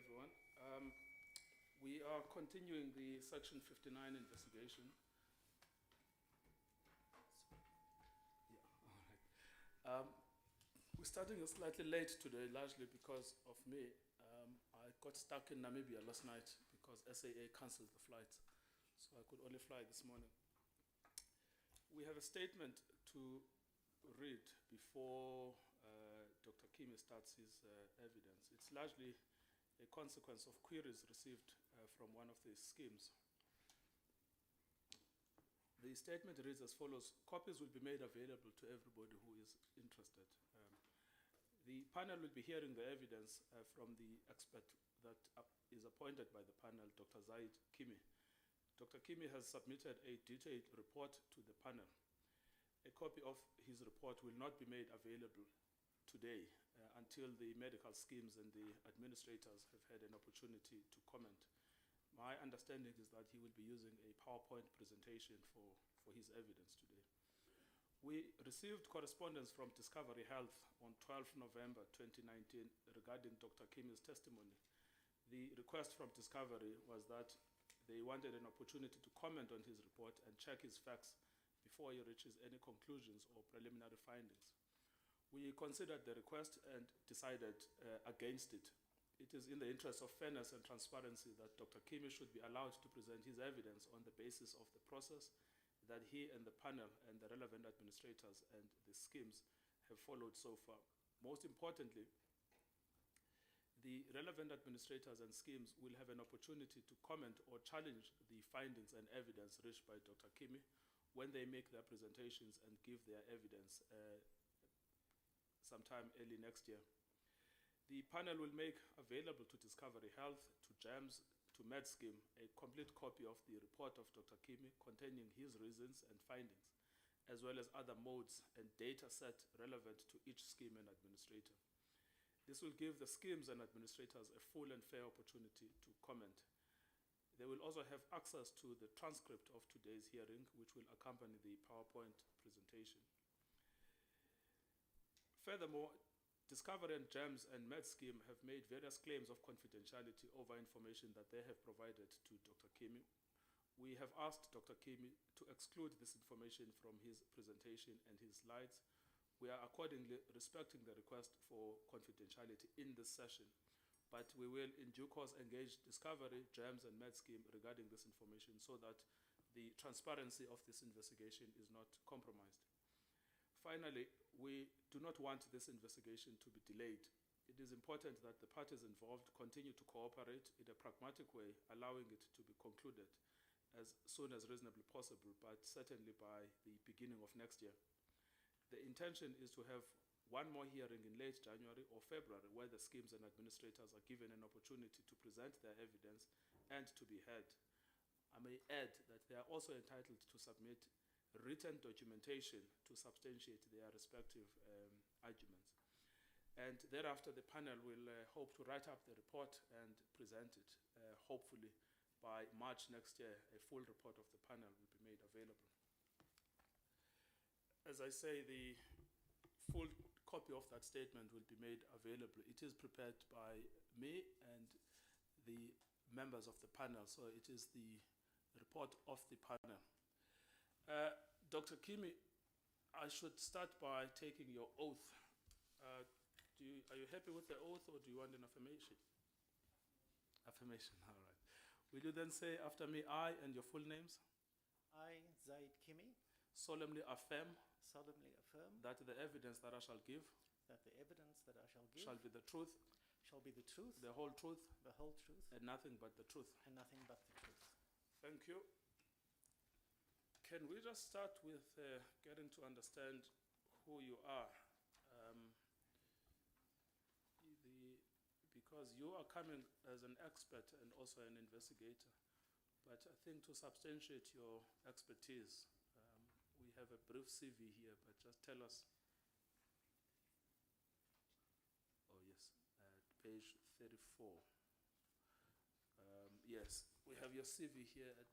everyone. We are continuing the Section 59 investigation. Yeah, all right. We're starting slightly late today, largely because of me. I got stuck in Namibia last night because SAA cancelled the flight, so I could only fly this morning. We have a statement to read before Dr. Kimi starts his evidence. It's largely a consequence of queries received from one of the schemes. The statement reads as follows: copies will be made available to everybody who is interested. The panel will be hearing the evidence from the expert that is appointed by the panel, Dr. Zaid Kimi. Dr. Kimi has submitted a detailed report to the panel. A copy of his report will not be made available today until the medical schemes and the administrators have had an opportunity to comment. My understanding is that he will be using a PowerPoint presentation for his evidence today. We received correspondence from Discovery Health on 12 November 2019 regarding Dr. Kimi's testimony. The request from Discovery was that they wanted an opportunity to comment on his report and check his facts before he reaches any conclusions or preliminary findings. We considered the request and decided against it. It is in the interest of fairness and transparency that Dr. Kimi should be allowed to present his evidence on the basis of the process that he and the panel and the relevant administrators and the schemes have followed so far. Most importantly, the relevant administrators and schemes will have an opportunity to comment or challenge the findings and evidence reached by Dr. Kimi when they make their presentations and give their evidence sometime early next year. The panel will make available to Discovery Health, to GEMS, to MedScheme, a complete copy of the report of Dr. Kimi containing his reasons and findings, as well as other modes and data set relevant to each scheme and administrator. This will give the schemes and administrators a full and fair opportunity to comment. They will also have access to the transcript of today's hearing, which will accompany the PowerPoint presentation. Furthermore, Discovery and GEMS and MedScheme have made various claims of confidentiality over information that they have provided to Dr. Kimi. We have asked Dr. Kimi to exclude this information from his presentation and his slides. We are accordingly respecting the request for confidentiality in this session, but we will in due course engage Discovery, GEMS and MedScheme regarding this information so that the transparency of this investigation is not compromised. Finally, we do not want this investigation to be delayed. It is important that the parties involved continue to cooperate in a pragmatic way, allowing it to be concluded as soon as reasonably possible, but certainly by the beginning of next year. The intention is to have one more hearing in late January or February where the schemes and administrators are given an opportunity to present their evidence and to be heard. I may add that they are also entitled to submit written documentation to substantiate their respective arguments. And thereafter, the panel will hope to write up the report and present it. Hopefully, by March next year, a full report of the panel will be made available. As I say, the full copy of that statement will be made available. It is prepared by me and the members of the panel, so it is the report of the panel. Dr. Kimi, I should start by taking your oath. Are you happy with the oath or do you want an affirmation? Affirmation, all right. Will you then say after me, I and your full names? I, Zaid Kimi, solemnly affirm that the evidence that I shall give shall be the truth, the whole truth, and nothing but the truth. Thank you. Can we just start with getting to understand who you are? Because you are coming as an expert and also an investigator, but I think to substantiate your expertise, we have a brief CV here, but just tell us. Oh yes, page 34. Yes, we have your CV here at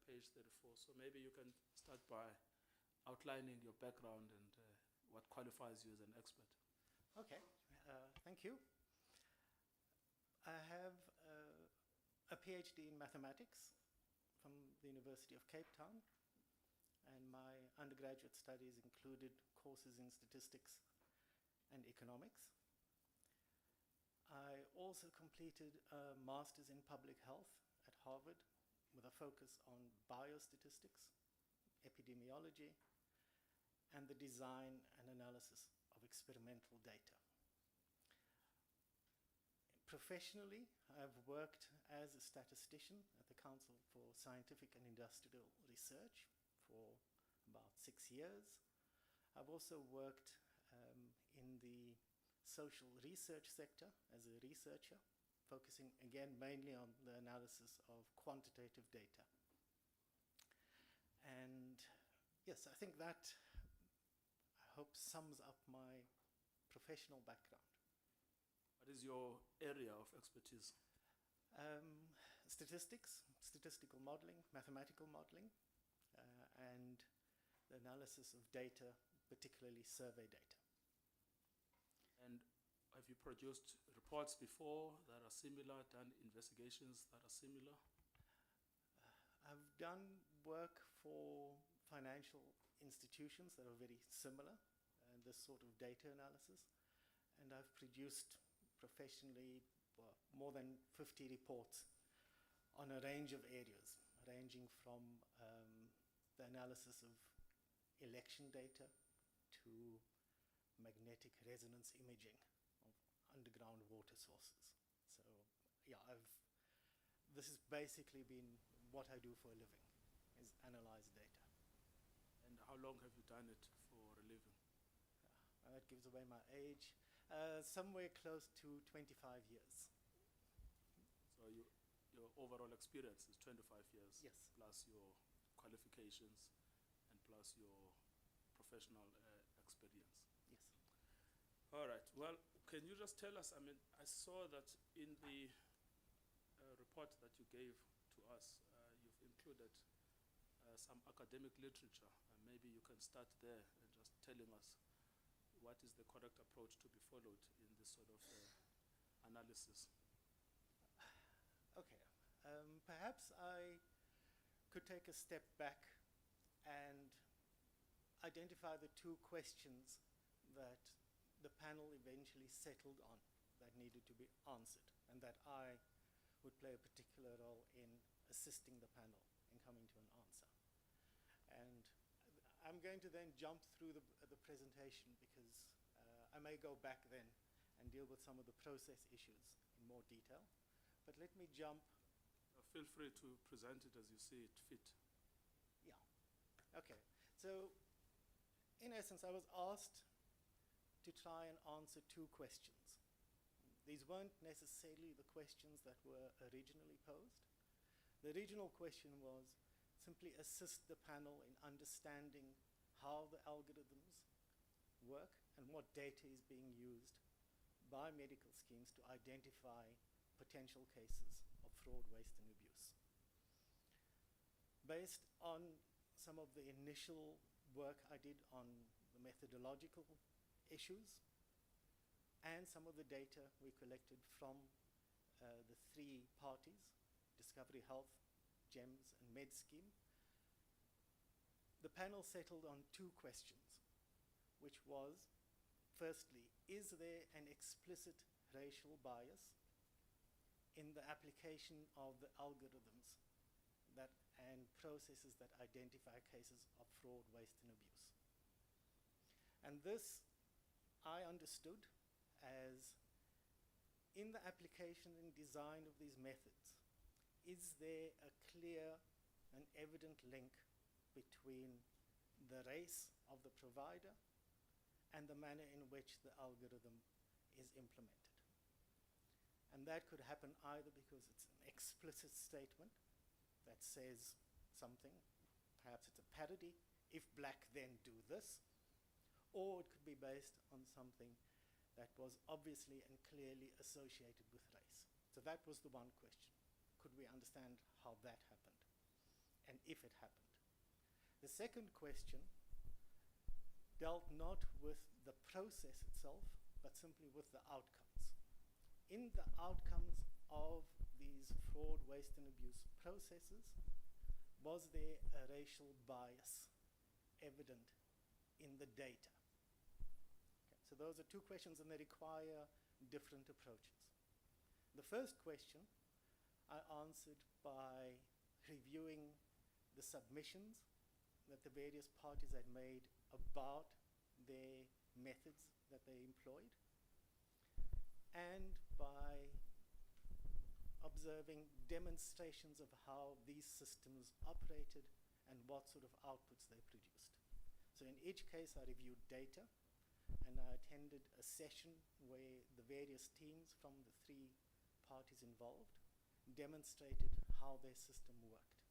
page 34, so maybe you can start by outlining your background and what qualifies you as an expert. Okay, thank you. I have a PhD in mathematics from the University of Cape Town, and my undergraduate studies included courses in statistics and economics. I also completed a master's in public health at Harvard with a focus on biostatistics, epidemiology, and the design and analysis of experimental data. Professionally, I've worked as a statistician at the Council for Scientific and Industrial Research for about 6 years. I've also worked in the social research sector as a researcher, focusing again mainly on the analysis of quantitative data. And yes, I think that, I hope, sums up my professional background. What is your area of expertise? Statistics, statistical modeling, mathematical modeling, and the analysis of data, particularly survey data. And have you produced reports before that are similar, done investigations that are similar? I've done work for financial institutions that are very similar, and this sort of data analysis. And I've produced professionally more than 50 reports on a range of areas, ranging from the analysis of election data to magnetic resonance imaging of underground water sources. So yeah, this has basically been what I do for a living, is analyze data. And how long have you done it for a living? That gives away my age. Somewhere close to 25 years. So your overall experience is 25 years? Yes. Plus your qualifications and plus your professional experience? Yes. All right. Well, can you just tell us, I mean, I saw that in the report that you gave to us, you've included some academic literature. Maybe you can start there and just telling us what is the correct approach to be followed in this sort of analysis. Okay. Perhaps I could take a step back and identify the two questions that the panel eventually settled on that needed to be answered, and that I would play a particular role in assisting the panel in coming to an answer. And I'm going to then jump through the presentation because I may go back then and deal with some of the process issues in more detail. But let me jump. Feel free to present it as you see it fit. Yeah. Okay. So, in essence, I was asked to try and answer two questions. These weren't necessarily the questions that were originally posed. The original question was simply assist the panel in understanding how the algorithms work and what data is being used by medical schemes to identify potential cases of fraud, waste, and abuse. Based on some of the initial work I did on the methodological issues and some of the data we collected from the three parties, Discovery Health, GEMS, and MedScheme, the panel settled on two questions, which was, firstly, is there an explicit racial bias in the application of the algorithms that and processes that identify cases of fraud, waste, and abuse? And this I understood as, in the application and design of these methods, is there a clear and evident link between the race of the provider and the manner in which the algorithm is implemented? And that could happen either because it's an explicit statement that says something, perhaps it's a parody, if black then do this, or it could be based on something that was obviously and clearly associated with race. So that was the one question. Could we understand how that happened, and if it happened? The second question dealt not with the process itself, but simply with the outcomes. In the outcomes of these fraud, waste and abuse processes, was there a racial bias evident in the data? Okay, so those are two questions and they require different approaches. The first question I answered by reviewing the submissions that the various parties had made about their methods that they employed, and by observing demonstrations of how these systems operated and what sort of outputs they produced. So in each case I reviewed data, and I attended a session where the various teams from the three parties involved demonstrated how their system worked.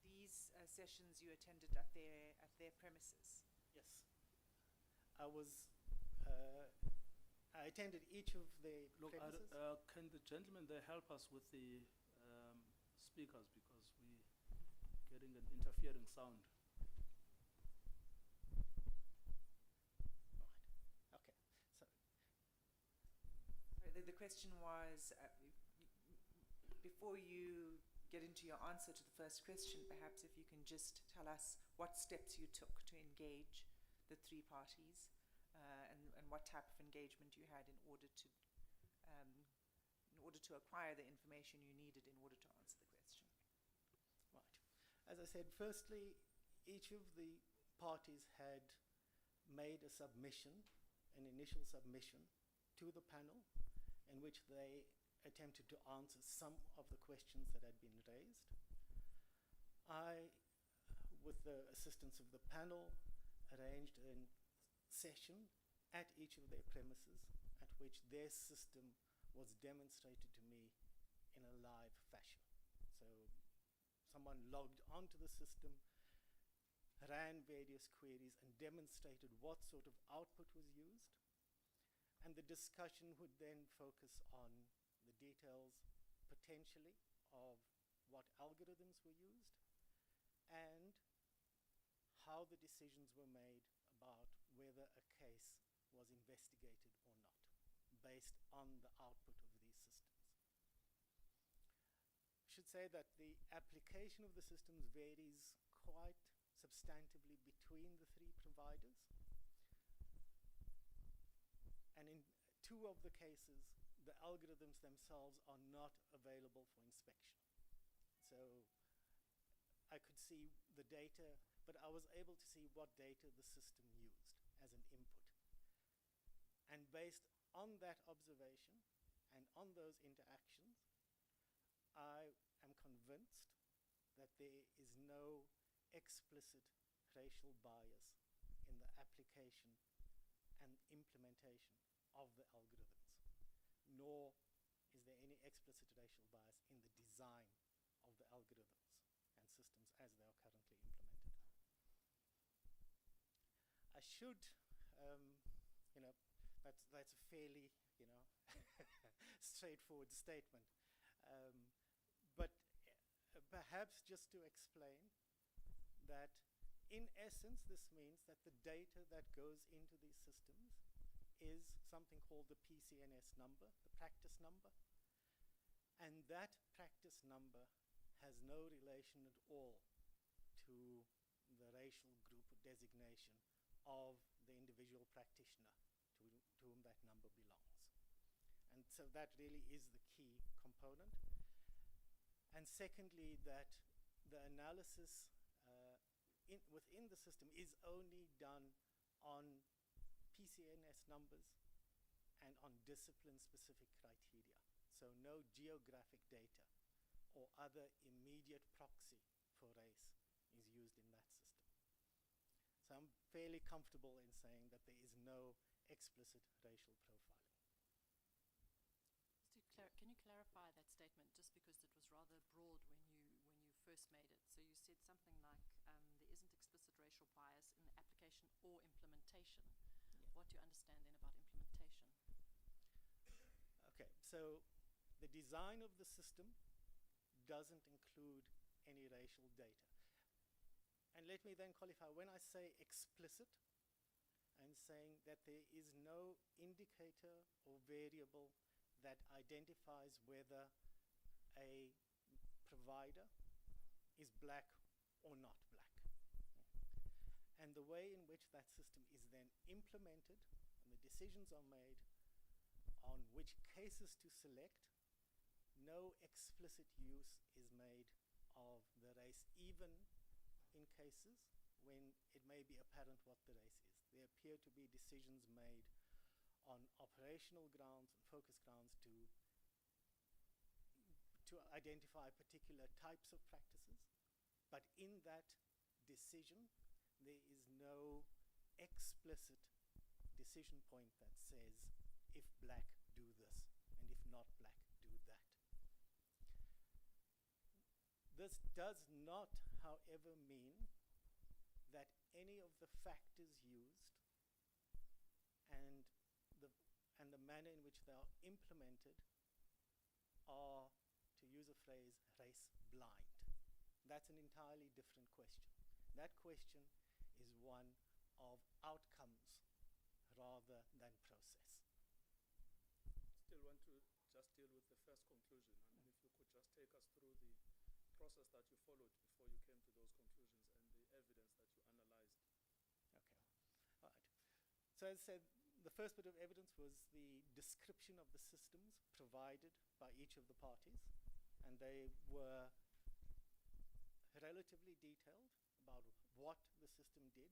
These sessions you attended at their premises? Yes. I attended each of the premises. Can the gentleman there help us with the speakers, because we're getting an interfering sound? Right. Okay. So The question was, before you get into your answer to the first question, perhaps if you can just tell us what steps you took to engage the three parties, and what type of engagement you had in order to acquire the information you needed in order to answer the question. right. As I said, firstly, each of the parties had made a submission, an initial submission to the panel, in which they attempted to answer some of the questions that had been raised. I, with the assistance of the panel, arranged a session at each of their premises at which their system was demonstrated to me in a live fashion. So someone logged onto the system, ran various queries and demonstrated what sort of output was used, and the discussion would then focus on the details potentially of what algorithms were used and how the decisions were made about whether a case was investigated or not, based on the output of these systems. I should say that the application of the systems varies quite substantively between the three providers. And in two of the cases, the algorithms themselves are not available for inspection. So I could see the data, but I was able to see what data the system used as an input. And based on that observation and on those interactions, I am convinced that there is no explicit racial bias in the application and implementation of the algorithms, nor is there any explicit racial bias in the design of the algorithms and systems as they are currently implemented. I should, that's a fairly, straightforward statement. But perhaps just to explain that in essence, this means that the data that goes into these systems is something called the PCNS number, the practice number. And that practice number has no relation at all to the racial group designation of the individual practitioner to whom that number belongs. And so that really is the key component. And secondly, that the analysis within the system is only done on PCNS numbers and on discipline-specific criteria. So no geographic data or other immediate proxy for race is used in that system. So I'm fairly comfortable in saying that there is no explicit racial profiling. Can you clarify that statement, just because it was rather broad when you first made it? So you said something like there isn't explicit racial bias in the application or implementation. Yeah. What do you understand then about implementation? Okay, so the design of the system doesn't include any racial data. And let me then qualify. When I say explicit, I'm saying that there is no indicator or variable that identifies whether a provider is black or not black. And the way in which that system is then implemented and the decisions are made on which cases to select, no explicit use is made of the race, even in cases when it may be apparent what the race is. There appear to be decisions made on operational grounds and focus grounds to identify particular types of practices, but in that decision there is no explicit decision point that says if black, do this, and if not black, do that. This does not, however, mean that any of the factors used and the manner in which they are implemented are, to use a phrase, race blind. That's an entirely different question. That question is one of outcomes rather than process. Still want to just deal with the first conclusion, and if you could just take us through the process that you followed before you came to those conclusions and the evidence that you analyzed. Okay, all right. So as I said, the first bit of evidence was the description of the systems provided by each of the parties, and they were relatively detailed about what the system did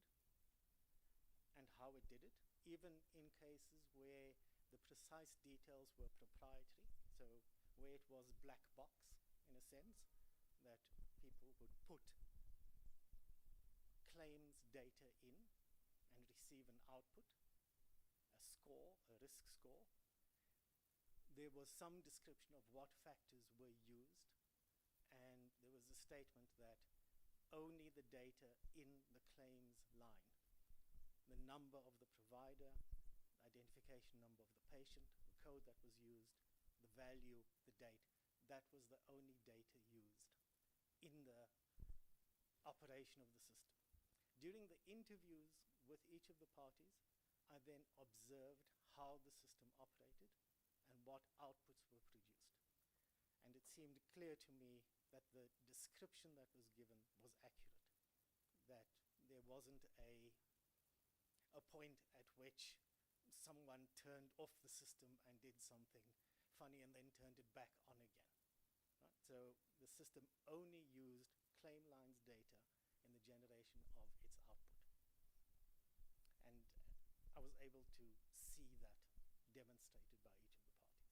and how it did it, even in cases where the precise details were proprietary, so where it was black box, in a sense, that people would put claims data in and receive an output, a score, a risk score. There was some description of what factors were used, and there was a statement that only the data in the claims line, the number of the provider, the identification number of the patient, the code that was used, the value, the date, that was the only data used in the operation of the system. During the interviews with each of the parties, I then observed how the system operated and what outputs were produced. And it seemed clear to me that the description that was given was accurate, that there wasn't a point at which someone turned off the system and did something funny and then turned it back on again. Right? So the system only used claim lines data in the generation of its output. And I was able to see that demonstrated by each of the parties.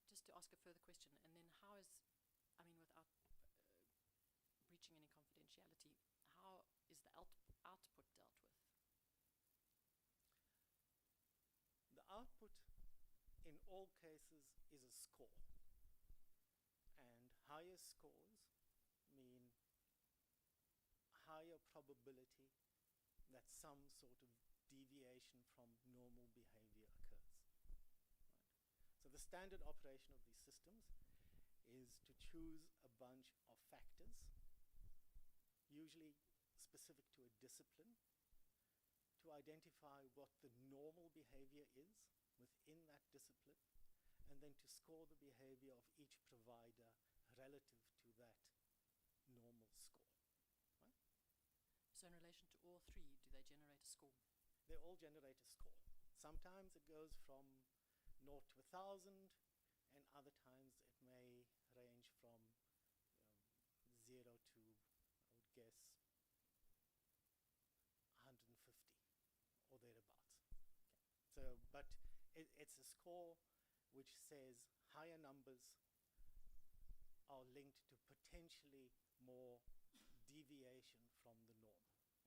Just to ask a further question, and then how is, I mean, without breaching any confidentiality, how is the output dealt with? The output in all cases is a score. And higher scores mean higher probability that some sort of deviation from normal behavior occurs. Right? So the standard operation of these systems is to choose a bunch of factors, usually specific to a discipline, to identify what the normal behavior is within that discipline, and then to score the behavior of each provider relative to that normal score. Right? So in relation to all three, do they generate a score? They all generate a score. Sometimes it goes from 0 to 1,000, and other times it may range from 0 to, I would guess, 150 or thereabouts. Okay. So, but it's a score which says higher numbers are linked to potentially more deviation from the norm.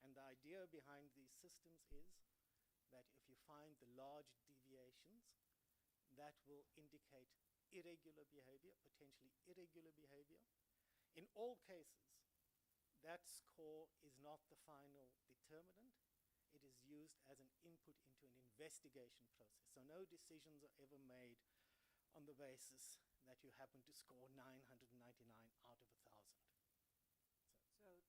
And the idea behind these systems is that if you find the large deviations, that will indicate irregular behavior, potentially irregular behavior. In all cases, that score is not the final determinant. It is used as an input into an investigation process. So no decisions are ever made on the basis that you happen to score 999 out of 1,000. So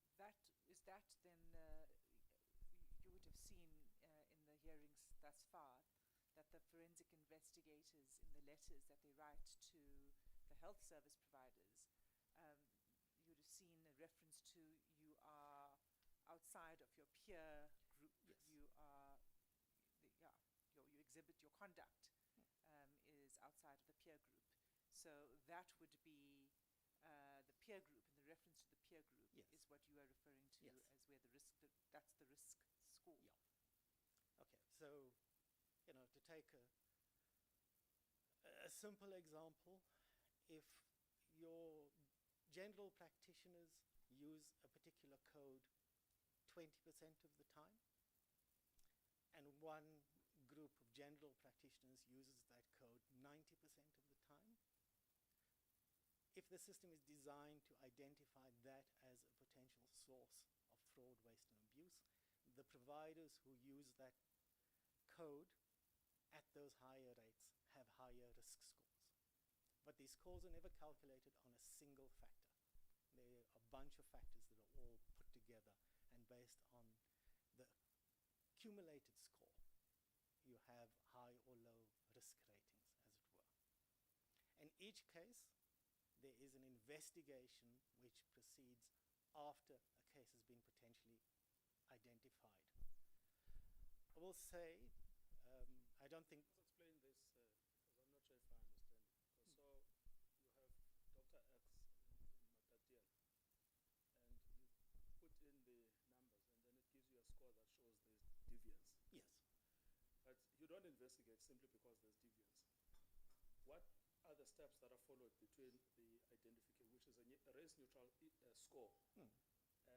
is then you would have seen in the hearings thus far that the forensic investigators, in the letters that they write to the health service providers, you would have seen a reference to you are outside of your peer group. Yes. You are, you exhibit your conduct is outside of the peer group. So that would be the peer group, and the reference to the peer group Yes. is what you are referring to Yes. as where the risk, that's the risk score. Yeah. Okay, so, to take a simple example, if your general practitioners use a particular code 20% of the time, and one group of general practitioners uses that code 90% of the time, if the system is designed to identify that as a potential source of fraud, waste, and abuse, the providers who use that code at those higher rates have higher risk scores. But these scores are never calculated on a single factor. There are a bunch of factors that are all put together, and based on the accumulated score, you have high or low risk ratings, as it were. In each case, there is an investigation which proceeds after a case has been potentially identified. I will say, I don't think... Let's explain this, because I'm not sure if I understand it. So you have Dr. X in Matatiel, and you put in the numbers, and then it gives you a score that shows there's deviance. Yes. But you don't investigate simply because there's deviance. What are the steps that are followed between the identification, which is a race-neutral score,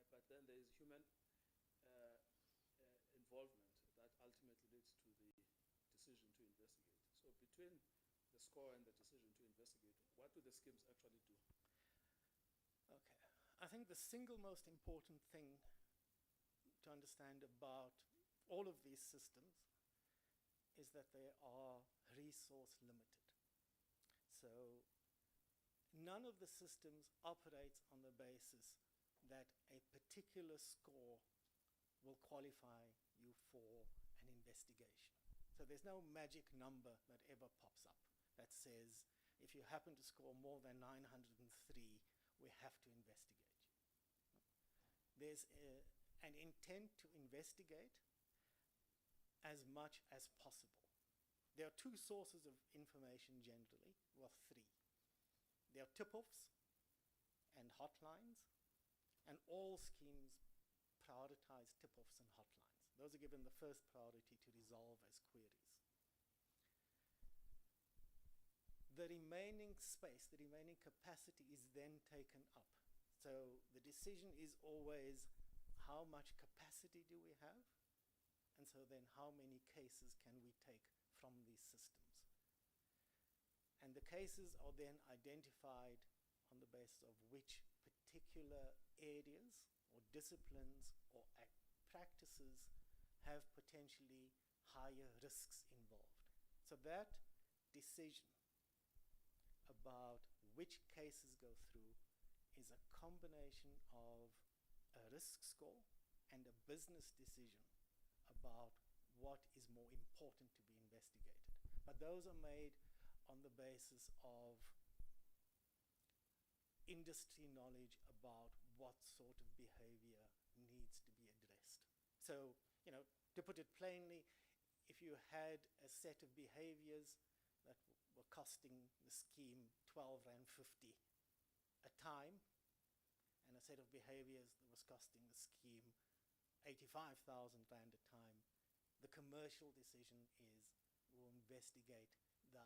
but then there is human involvement that ultimately leads to the decision to investigate. So between the score and the decision to investigate, what do the schemes actually do? Okay. I think the single most important thing to understand about all of these systems is that they are resource limited. So none of the systems operates on the basis that a particular score will qualify you for an investigation. So there's no magic number that ever pops up that says, if you happen to score more than 903, we have to investigate you. There's an intent to investigate as much as possible. There are two sources of information generally, well, three. There are tip-offs and hotlines, and all schemes prioritize tip-offs and hotlines. Those are given the first priority to resolve as queries. The remaining space, the remaining capacity is then taken up. So the decision is always, how much capacity do we have? And so then how many cases can we take from these systems? And the cases are then identified on the basis of which particular areas or disciplines or practices have potentially higher risks involved. So that decision about which cases go through is a combination of a risk score and a business decision about what is more important to be investigated. But those are made on the basis of industry knowledge about what sort of behavior needs to be addressed. So, to put it plainly, if you had a set of behaviors that were costing the scheme 12 Rand 50 a time, and a set of behaviors that was costing the scheme 85,000 Rand a time, the commercial decision is we'll investigate the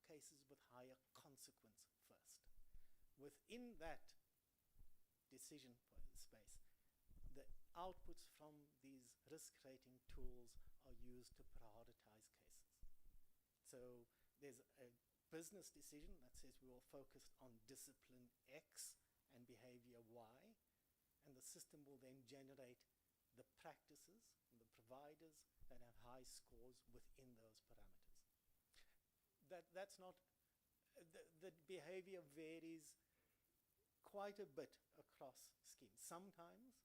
cases with higher consequence first. Within that decision space, the outputs from these risk rating tools are used to prioritize cases. So there's a business decision that says we will focus on discipline X and behavior Y, and the system will then generate the practices and the providers that have high scores within those parameters. That's not, the behavior varies quite a bit across schemes. Sometimes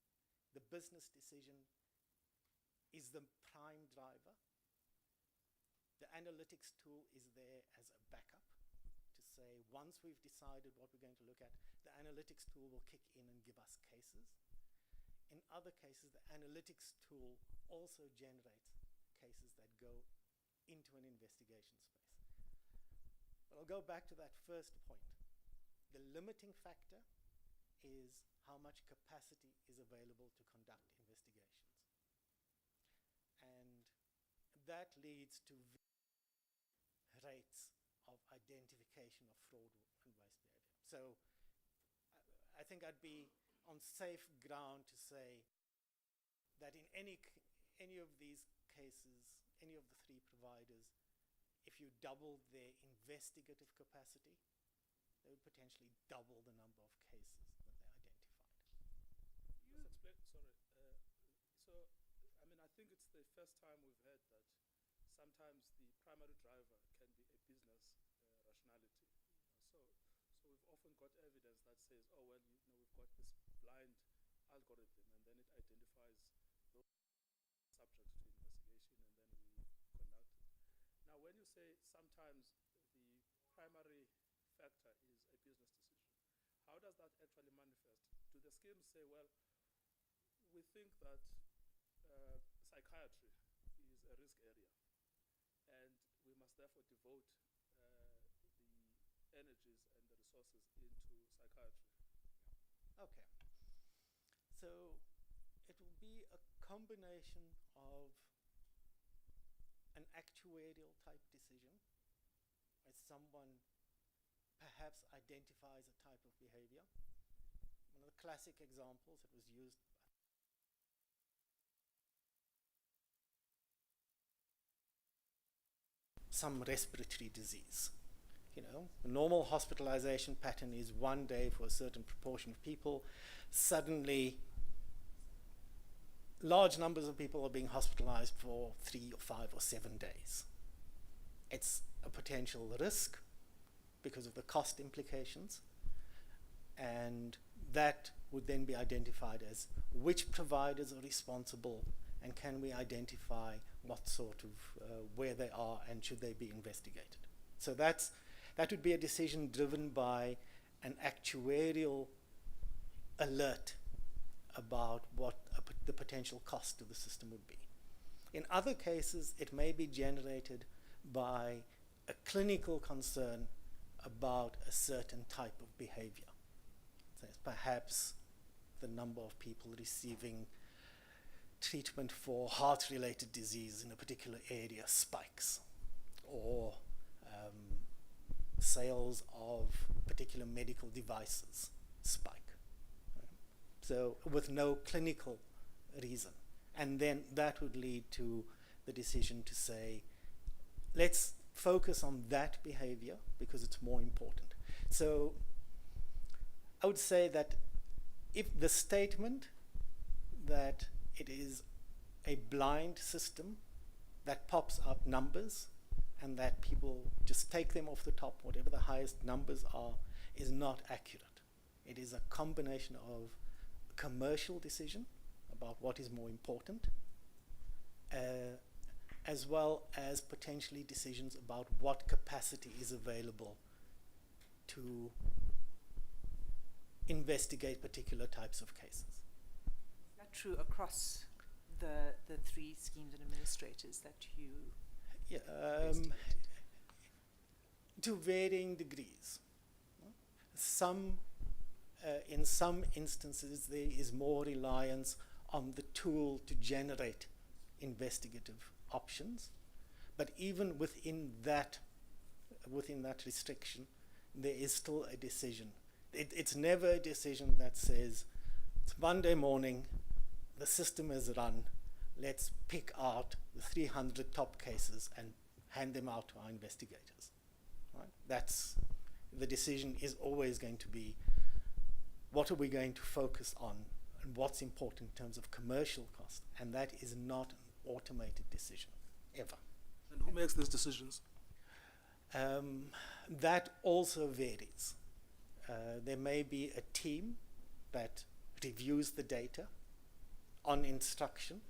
the business decision is the prime driver. The analytics tool is there as a backup to say, once we've decided what we're going to look at, the analytics tool will kick in and give us cases. In other cases, the analytics tool also generates cases that go into an investigation space. But I'll go back to that first point. The limiting factor is how much capacity is available to conduct investigations. And that leads to rates of identification of fraud and waste behavior. So I think I'd be on safe ground to say that in any of these cases, any of the three providers, if you double their investigative capacity, they would potentially double the number of cases that they identified. Just explain, sorry. So, I mean, I think it's the first time we've heard that sometimes the primary driver can be a business rationality. So we've often got evidence that says, oh, well, we've got this blind algorithm, and then it identifies those subject to investigation, and then we conduct it. Now, when you say sometimes the primary factor is a business decision, how does that actually manifest? Do the schemes say, well, we think that psychiatry is a risk area, and we must therefore devote the energies and the resources into psychiatry? Okay. So it will be a combination of an actuarial type decision, as someone perhaps identifies a type of behavior. One of the classic examples that was used some respiratory disease. You know, the normal hospitalization pattern is 1 day for a certain proportion of people. Suddenly, large numbers of people are being hospitalized for 3 or 5 or 7 days. It's a potential risk because of the cost implications, and that would then be identified as which providers are responsible, and can we identify what sort of, where they are, and should they be investigated. So that would be a decision driven by an actuarial alert about what the potential cost to the system would be. In other cases, it may be generated by a clinical concern about a certain type of behavior. So it's perhaps the number of people receiving treatment for heart-related disease in a particular area spikes, or sales of particular medical devices spike. Right? So with no clinical reason. And then that would lead to the decision to say, let's focus on that behavior because it's more important. So I would say that if the statement that it is a blind system that pops up numbers and that people just take them off the top, whatever the highest numbers are, is not accurate. It is a combination of commercial decision about what is more important, as well as potentially decisions about what capacity is available to investigate particular types of cases. Is that true across the three schemes and administrators that you to varying degrees. In some instances, there is more reliance on the tool to generate investigative options, but even within that restriction, there is still a decision. It's never a decision that says, it's Monday morning, the system is run, let's pick out the 300 top cases and hand them out to our investigators. Right? That's, the decision is always going to be, what are we going to focus on and what's important in terms of commercial cost, and that is not an automated decision, ever. And who makes these decisions? That also varies. There may be a team that reviews the data on instruction.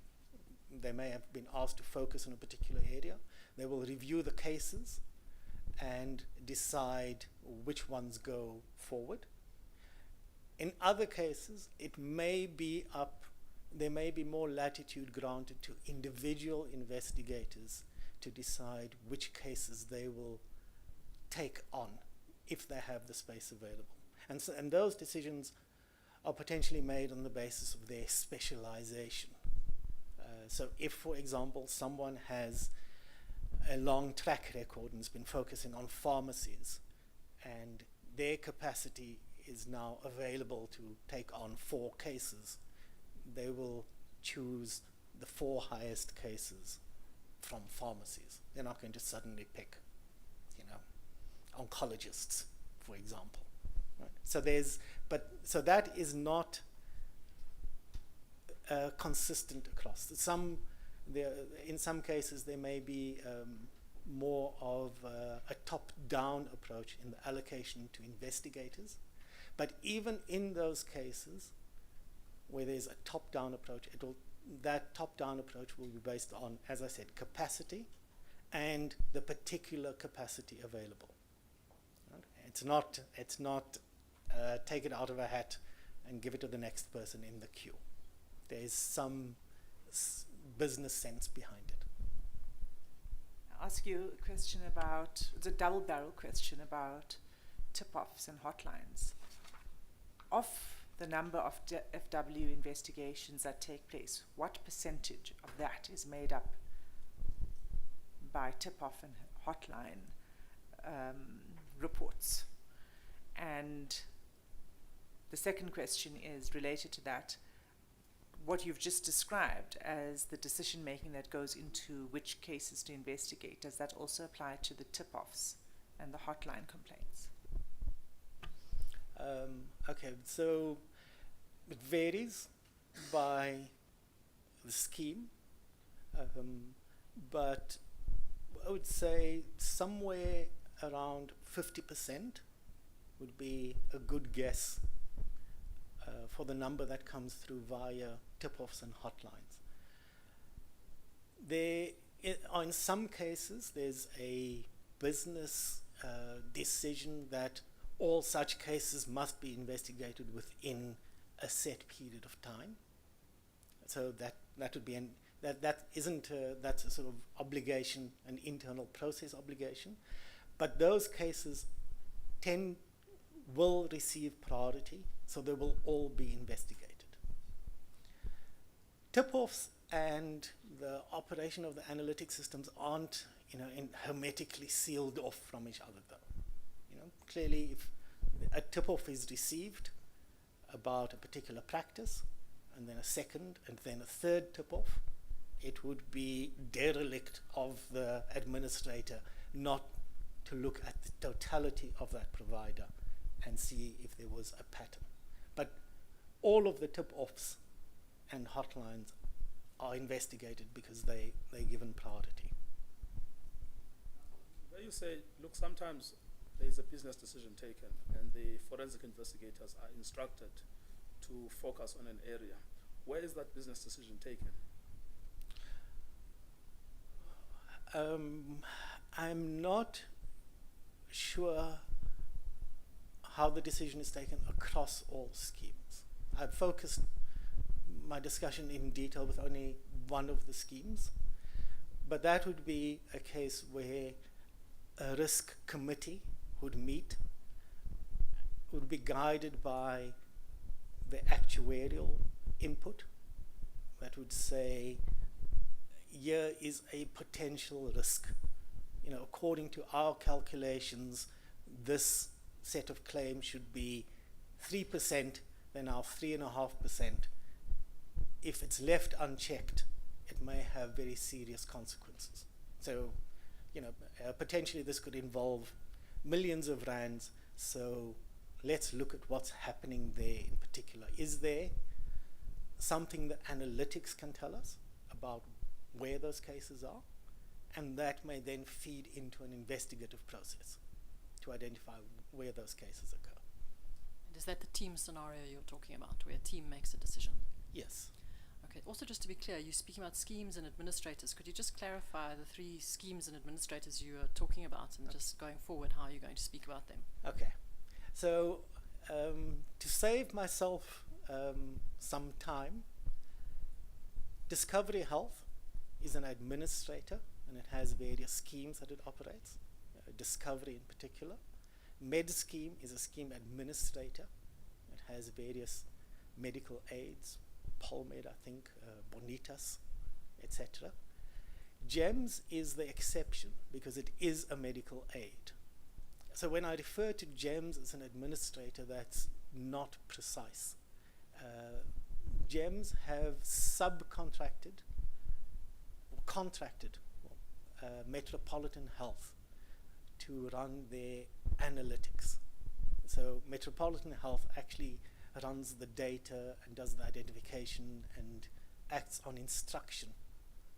They may have been asked to focus on a particular area. They will review the cases and decide which ones go forward. In other cases, it may be there may be more latitude granted to individual investigators to decide which cases they will take on if they have the space available. And those decisions are potentially made on the basis of their specialization. So if, for example, someone has a long track record and has been focusing on pharmacies, and their capacity is now available to take on 4 cases, they will choose the 4 highest cases from pharmacies. They're not going to suddenly pick, oncologists, for example. Right? So that is not consistent across. In some cases, there may be more of a top-down approach in the allocation to investigators. But even in those cases where there's a top-down approach, that top-down approach will be based on, as I said, capacity and the particular capacity available. Right? It's not take it out of a hat and give it to the next person in the queue. There is some business sense behind it. I'll ask you a question about, it's a double-barrel question about tip-offs and hotlines. Of the number of FW investigations that take place, what percentage of that is made up by tip-off and hotline reports? And the second question is related to that. What you've just described as the decision-making that goes into which cases to investigate, does that also apply to the tip-offs and the hotline complaints? Okay, so it varies by the scheme, but I would say somewhere around 50% would be a good guess for the number that comes through via tip-offs and hotlines. In some cases, there's a business decision that all such cases must be investigated within a set period of time. So that would be that's a sort of obligation, an internal process obligation. But those cases will receive priority, so they will all be investigated. Tip-offs and the operation of the analytic systems aren't, hermetically sealed off from each other, though. Clearly, if a tip-off is received about a particular practice, and then a second, and then a third tip-off, it would be derelict of the administrator not to look at the totality of that provider and see if there was a pattern. But all of the tip-offs and hotlines are investigated because they're given priority. Where you say, look, sometimes there's a business decision taken and the forensic investigators are instructed to focus on an area. Where is that business decision taken? I'm not sure how the decision is taken across all schemes. I've focused my discussion in detail with only one of the schemes, but that would be a case where a risk committee would meet, would be guided by the actuarial input that would say, here is a potential risk. According to our calculations, this set of claims should be 3%, then now 3.5%. If it's left unchecked, it may have very serious consequences. So, potentially this could involve millions of rands. So let's look at what's happening there in particular. Is there something that analytics can tell us about where those cases are? And that may then feed into an investigative process to identify where those cases occur. And is that the team scenario you're talking about, where a team makes a decision? Yes. Okay. also, just to be clear, you're speaking about schemes and administrators. Could you just clarify the 3 schemes and administrators you are talking about, and just going forward, how you're going to speak about them? Okay. So, to save myself some time, Discovery Health is an administrator, and it has various schemes that it operates, Discovery in particular. Med Scheme is a scheme administrator. It has various medical aids, Polmed, I think, Bonitas, etc. GEMS is the exception because it is a medical aid. So when I refer to GEMS as an administrator, that's not precise. GEMS have subcontracted or contracted Metropolitan Health to run their analytics. So Metropolitan Health actually runs the data and does the identification and acts on instruction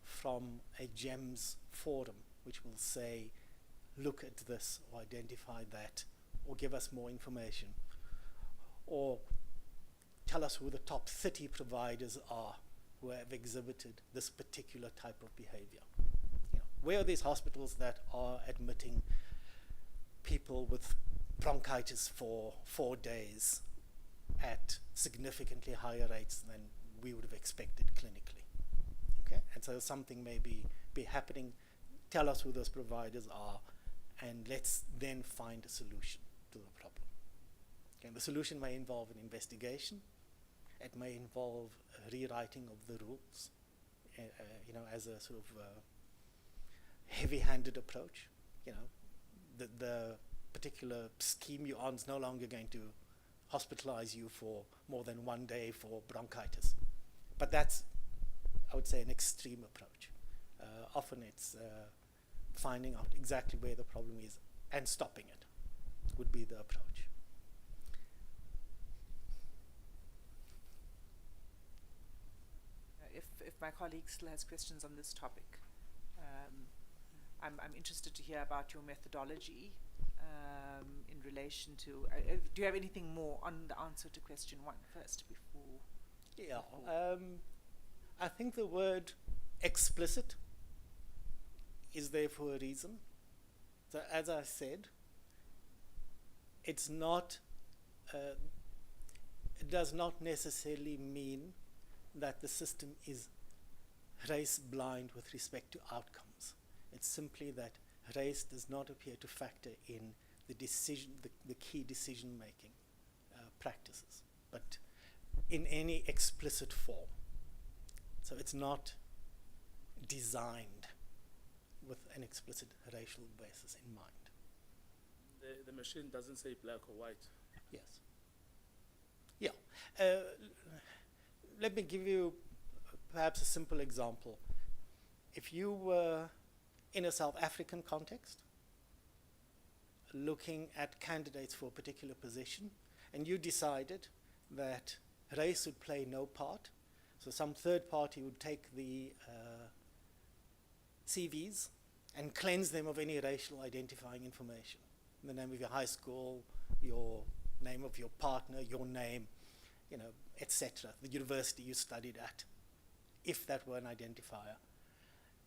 from a GEMS forum, which will say, look at this or identify that or give us more information or tell us who the top 30 providers are who have exhibited this particular type of behavior. You know, where are these hospitals that are admitting people with bronchitis for 4 days at significantly higher rates than we would have expected clinically? Okay, and so something may be happening. Tell us who those providers are, and let's then find a solution to the problem. Okay, the solution may involve an investigation. It may involve a rewriting of the rules, you know, as a sort of heavy-handed approach. You know, the particular scheme you're on is no longer going to hospitalize you for more than 1 day for bronchitis. But that's, I would say, an extreme approach. Often it's finding out exactly where the problem is and stopping it would be the approach. If my colleague still has questions on this topic, I'm interested to hear about your methodology in relation to, do you have anything more on the answer to question 1 first before? Yeah, I think the word explicit is there for a reason. So as I said, it's not, it does not necessarily mean that the system is race blind with respect to outcomes. It's simply that race does not appear to factor in the decision, the key decision-making practices, but in any explicit form. So it's not designed with an explicit racial basis in mind. The machine doesn't say black or white. Yes. Yeah. Let me give you perhaps a simple example. If you were in a South African context, looking at candidates for a particular position, and you decided that race would play no part, so some third party would take the CVs and cleanse them of any racial identifying information. The name of your high school, your name of your partner, your name, you know, etc., the university you studied at, if that were an identifier.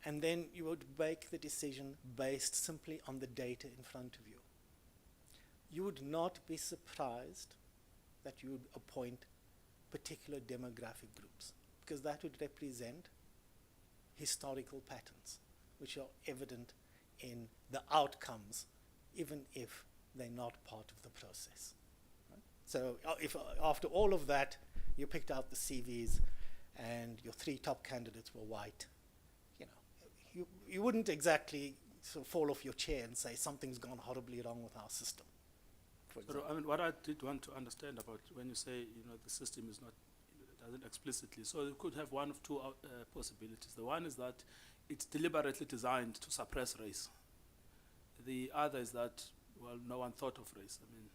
And then you would make the decision based simply on the data in front of you. You would not be surprised that you would appoint particular demographic groups, because that would represent historical patterns which are evident in the outcomes, even if they're not part of the process. Right? So if after all of that, you picked out the CVs and your 3 top candidates were white, you know, you wouldn't exactly sort of fall off your chair and say something's gone horribly wrong with our system. So, I mean, what I did want to understand about when you say, you know, the system is not, doesn't explicitly, so you could have one of 2 possibilities. The one is that it's deliberately designed to suppress race. The other is that, well, no one thought of race. I mean,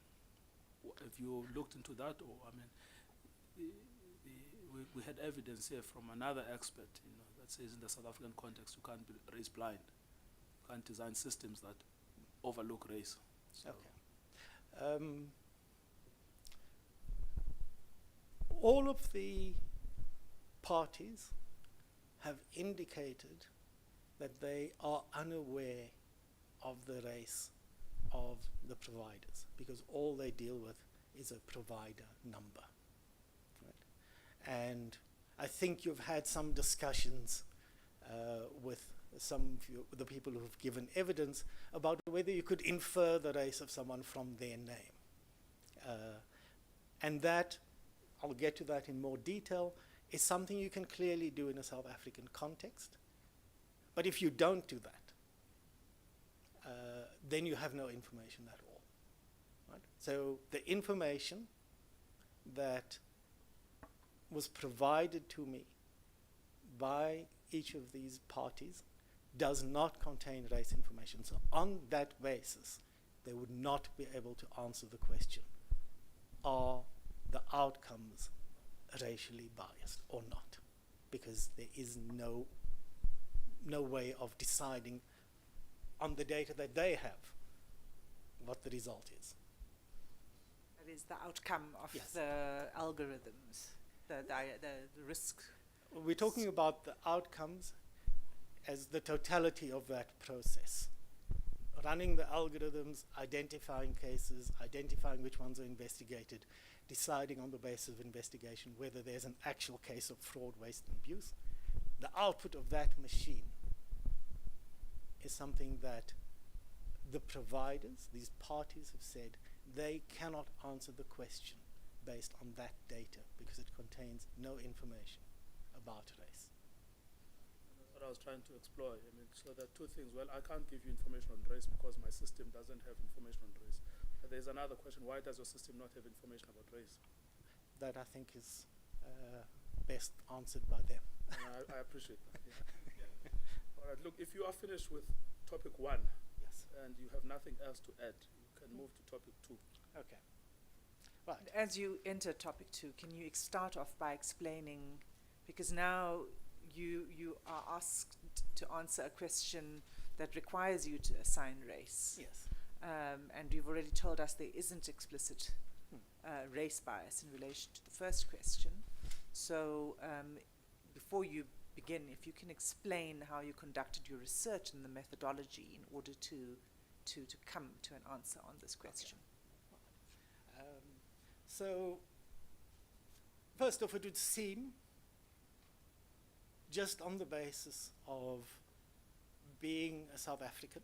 if you looked into that, or, I mean, we had evidence here from another expert, you know, that says in the South African context, you can't be race blind. You can't design systems that overlook race. So. Okay. All of the parties have indicated that they are unaware of the race of the providers, because all they deal with is a provider number. Right? And I think you've had some discussions with some of the people who've given evidence about whether you could infer the race of someone from their name. And that, I'll get to that in more detail, is something you can clearly do in a South African context. But if you don't do that, then you have no information at all. Right? So the information that was provided to me by each of these parties does not contain race information. So on that basis, they would not be able to answer the question, are the outcomes racially biased or not? Because there is no way of deciding on the data that they have what the result is. That is the outcome of Yes. the algorithms, the risk. We're talking about the outcomes as the totality of that process. Running the algorithms, identifying cases, identifying which ones are investigated, deciding on the basis of investigation whether there's an actual case of fraud, waste, and abuse. The output of that machine is something that the providers, these parties, have said they cannot answer the question based on that data because it contains no information about race. That's what I was trying to explore. I mean, so there are two things. Well, I can't give you information on race because my system doesn't have information on race. But there's another question: why does your system not have information about race? That I think is best answered by them. And I appreciate that. Yeah. All right. Look, if you are finished with topic 1, Yes. and you have nothing else to add, you can move to topic 2. Okay. Right. As you enter topic 2, can you start off by explaining, because now you are asked to answer a question that requires you to assign race. Yes. And you've already told us there isn't explicit race bias in relation to the first question. So before you begin, if you can explain how you conducted your research and the methodology in order to come to an answer on this question. So, first off, it would seem, just on the basis of being a South African,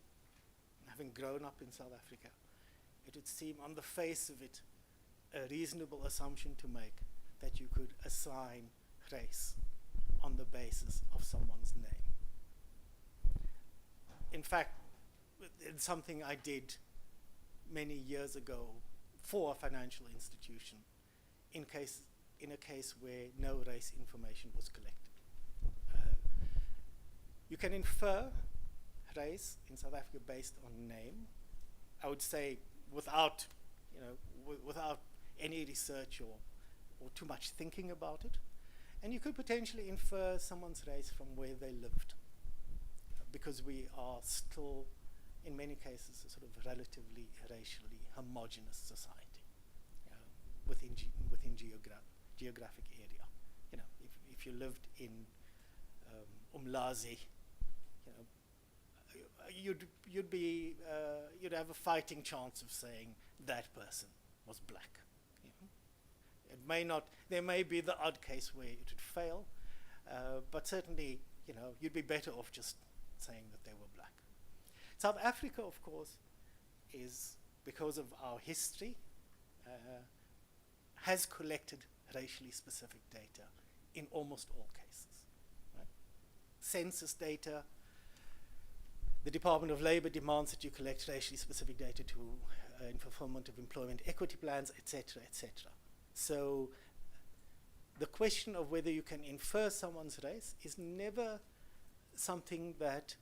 having grown up in South Africa, it would seem on the face of it a reasonable assumption to make that you could assign race on the basis of someone's name. In fact, it's something I did many years ago for a financial institution in a case where no race information was collected. You can infer race in South Africa based on name. I would say without any research or too much thinking about it. And you could potentially infer someone's race from where they lived, because we are still, in many cases, a sort of relatively racially homogeneous society within geographic area. You know, if you lived in Umlazi, you'd have a fighting chance of saying that person was black. It may not. There may be the odd case where it would fail, but certainly, you'd be better off just saying that they were black. South Africa, of course, is, because of our history, has collected racially specific data in almost all cases. Right? Census data, the Department of Labor demands that you collect racially specific data in fulfillment of employment equity plans, etc., etc. So the question of whether you can infer someone's race is never something that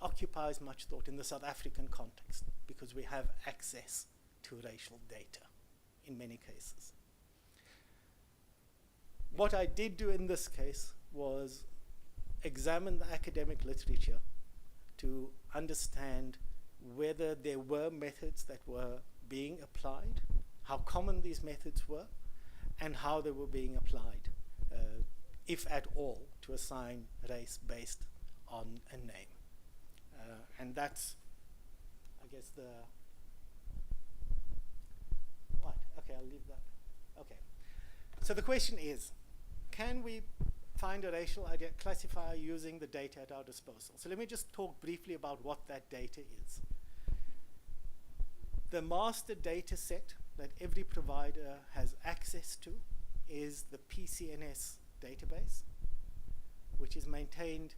occupies much thought in the South African context, because we have access to racial data in many cases. What I did do in this case was examine the academic literature to understand whether there were methods that were being applied, how common these methods were, and how they were being applied if at all, to assign race based on a name. And that's, I guess, what? Okay, I'll leave that. Okay. So the question is, can we find a racial classifier using the data at our disposal? So let me just talk briefly about what that data is. The master data set that every provider has access to is the PCNS database, which is maintained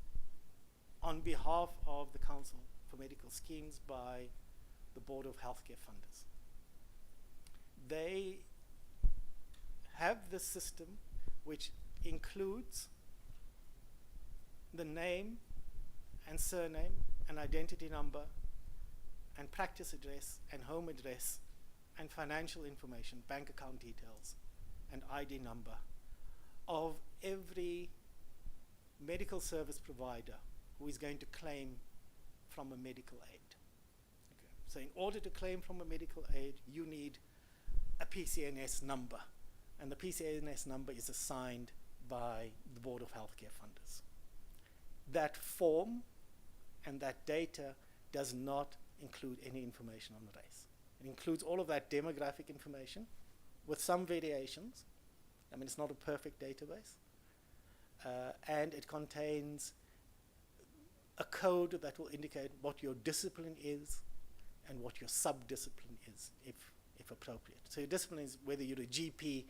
on behalf of the Council for Medical Schemes by the Board of Healthcare Funders. They have this system which includes the name and surname and identity number and practice address and home address and financial information, bank account details and ID number of every medical service provider who is going to claim from a medical aid. Okay. So in order to claim from a medical aid, you need a PCNS number, and the PCNS number is assigned by the Board of Healthcare Funders. That form and that data does not include any information on race. It includes all of that demographic information with some variations. I mean, it's not a perfect database. And it contains a code that will indicate what your discipline is and what your sub-discipline is, if appropriate. So your discipline is whether you're a GP,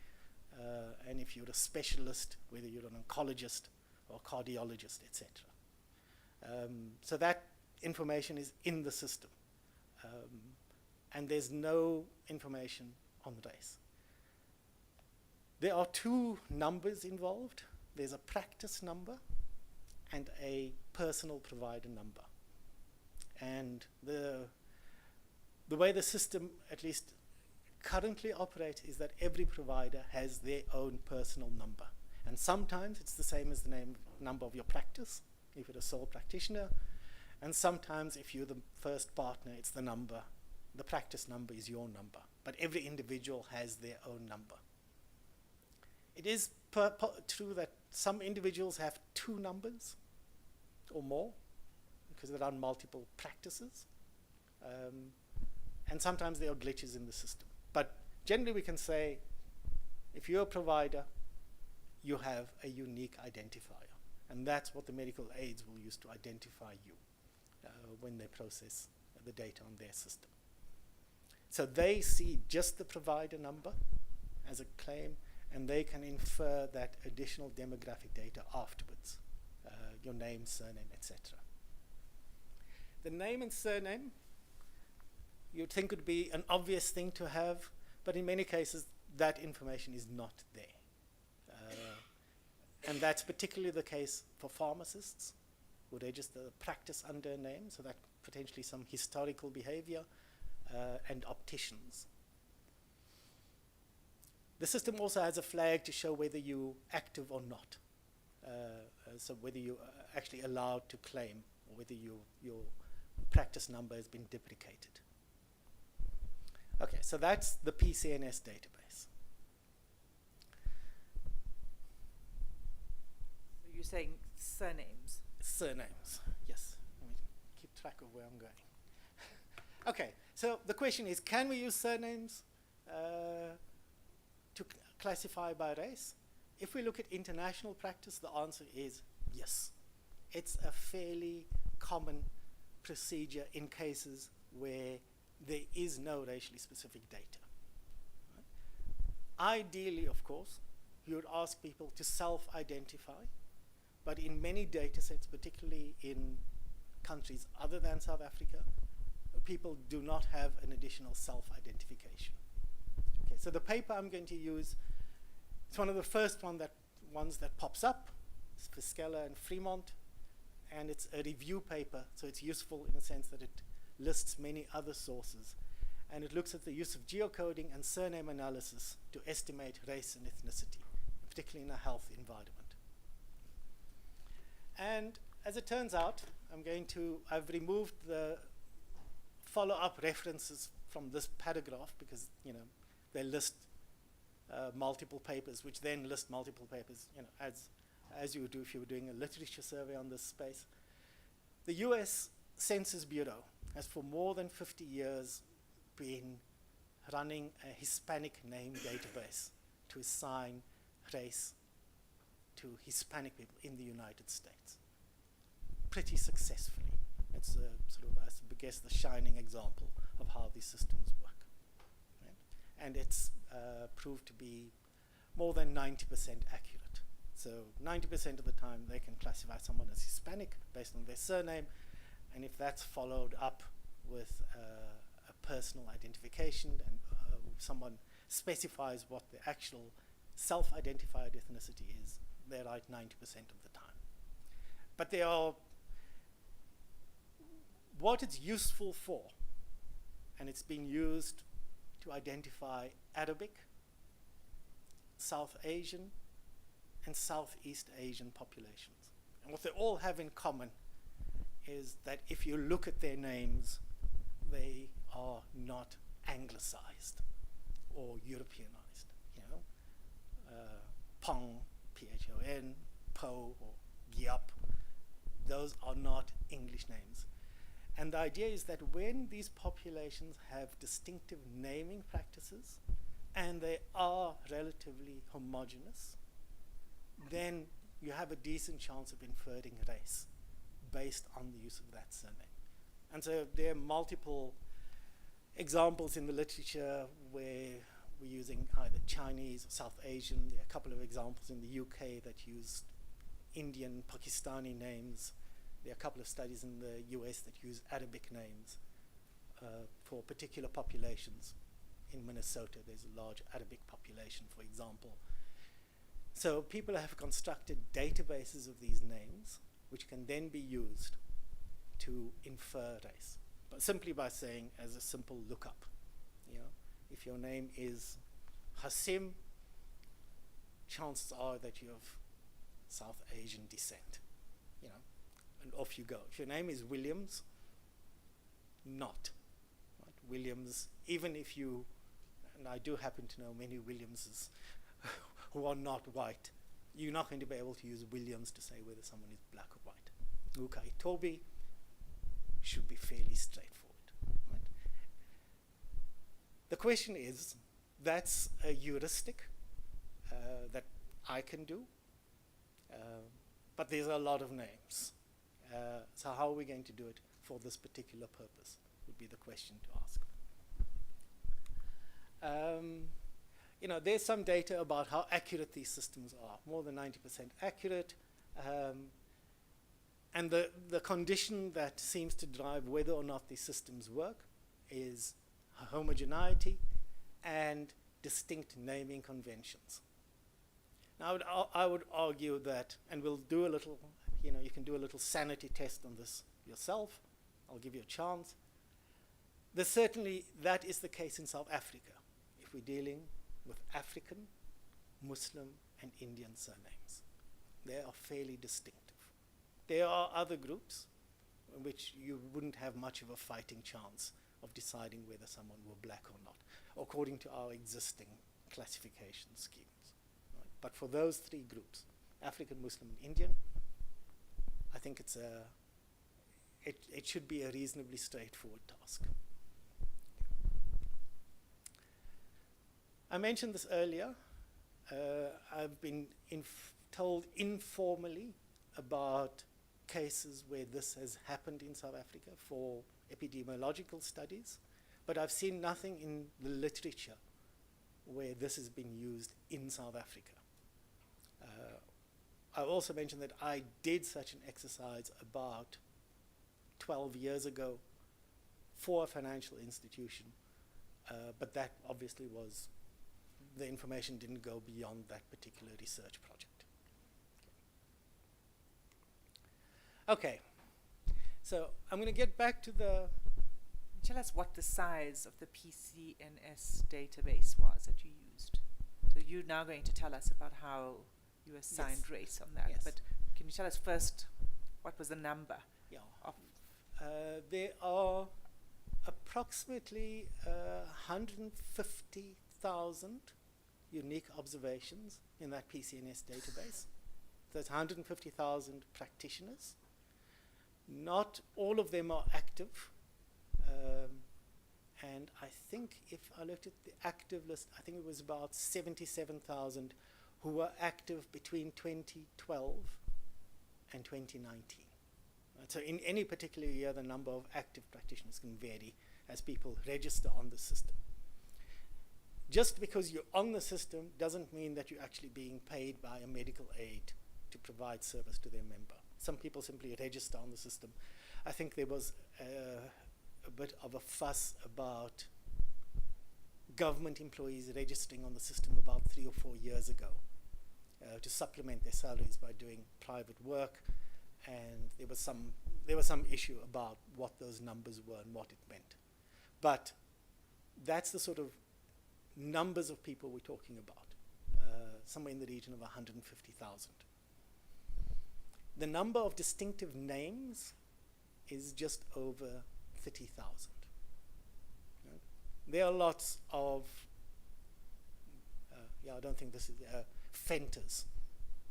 and if you're a specialist, whether you're an oncologist or cardiologist, etc. So that information is in the system. And there's no information on race. There are two numbers involved. There's a practice number and a personal provider number. And the way the system, at least currently operates, is that every provider has their own personal number. And sometimes it's the same as the number of your practice, if you're a sole practitioner. And sometimes if you're the first partner, it's the practice number is your number. But every individual has their own number. It is true that some individuals have two numbers or more because they run multiple practices. And sometimes there are glitches in the system. But generally we can say, if you're a provider, you have a unique identifier. And that's what the medical aids will use to identify you when they process the data on their system. So they see just the provider number as a claim, and they can infer that additional demographic data afterwards, your name, surname, etc. The name and surname, you'd think would be an obvious thing to have, but in many cases that information is not there. And that's particularly the case for pharmacists who register the practice under a name, so that potentially some historical behavior, and opticians. The system also has a flag to show whether you're active or not. So whether you're actually allowed to claim or whether your practice number has been duplicated. Okay, so that's the PCNS database. So you're saying surnames? Surnames, yes. Let me keep track of where I'm going. Okay, so the question is, can we use surnames to classify by race? If we look at international practice, the answer is yes. It's a fairly common procedure in cases where there is no racially specific data. Right? Ideally, of course, you would ask people to self-identify, but in many data sets, particularly in countries other than South Africa, people do not have an additional self-identification. Okay, so the paper I'm going to use, it's one of the first ones that pops up. It's Fiskella and Fremont, and it's a review paper, so it's useful in the sense that it lists many other sources, and it looks at the use of geocoding and surname analysis to estimate race and ethnicity, particularly in a health environment. And as it turns out, I've removed the follow-up references from this paragraph because, they list multiple papers, which then list multiple papers, as as you would do if you were doing a literature survey on this space. The US Census Bureau has for more than 50 years been running a Hispanic name database to assign race to Hispanic people in the United States, pretty successfully. It's a sort of, I guess, the shining example of how these systems work. Right? And it's proved to be more than 90% accurate. So 90% of the time they can classify someone as Hispanic based on their surname, and if that's followed up with a personal identification and someone specifies what the actual self-identified ethnicity is, they're right 90% of the time. But they are, what it's useful for, and it's been used to identify Arabic, South Asian, and Southeast Asian populations. And what they all have in common is that if you look at their names, they are not anglicized or Europeanized. You know, Pong, P-H-O-N, Po, or Giap, those are not English names. And the idea is that when these populations have distinctive naming practices and they are relatively homogeneous, then you have a decent chance of inferring race based on the use of that surname. And so there are multiple examples in the literature where we're using either Chinese or South Asian. There are a couple of examples in the UK that use Indian, Pakistani names. There are a couple of studies in the US that use Arabic names for particular populations. In Minnesota, there's a large Arabic population, for example. So people have constructed databases of these names, which can then be used to infer race, but simply by saying as a simple lookup. You know, if your name is Hassim, chances are that you have South Asian descent. You know, and off you go. If your name is Williams, not. Right? Williams, even if you, and I do happen to know many Williamses who are not white, you're not going to be able to use Williams to say whether someone is black or white. Ngcukaitobi should be fairly straightforward. Right? The question is, that's a heuristic that I can do, but there's a lot of names. So how are we going to do it for this particular purpose would be the question to ask. You know, there's some data about how accurate these systems are, more than 90% accurate. And the condition that seems to drive whether or not these systems work is homogeneity and distinct naming conventions. Now, I would argue that, and we'll do a little, you know, you can do a little sanity test on this yourself. I'll give you a chance. Certainly, that is the case in South Africa, if we're dealing with African, Muslim, and Indian surnames. They are fairly distinctive. There are other groups in which you wouldn't have much of a fighting chance of deciding whether someone were black or not, according to our existing classification schemes. Right? But for those three groups, African, Muslim, and Indian, I think it's it should be a reasonably straightforward task. I mentioned this earlier. I've been told informally about cases where this has happened in South Africa for epidemiological studies, but I've seen nothing in the literature where this has been used in South Africa. I also mentioned that I did such an exercise about 12 years ago for a financial institution, but that obviously was, the information didn't go beyond that particular research project. Okay, so I'm going to get back to the... Tell us what the size of the PCNS database was that you used. So you're now going to tell us about how you assigned race on that. Yes. But can you tell us first what was the number? Yeah. Of There are approximately 150,000 unique observations in that PCNS database. There's 150,000 practitioners. Not all of them are active. And I think if I looked at the active list, I think it was about 77,000 who were active between 2012 and 2019. Right, so in any particular year, the number of active practitioners can vary as people register on the system. Just because you're on the system doesn't mean that you're actually being paid by a medical aid to provide service to their member. Some people simply register on the system. I think there was a bit of a fuss about government employees registering on the system about 3 or 4 years ago to supplement their salaries by doing private work, and there was some issue about what those numbers were and what it meant. But that's the sort of numbers of people we're talking about, somewhere in the region of 150,000. The number of distinctive names is just over 30,000. Right? There are lots of, I don't think this is, Fenters.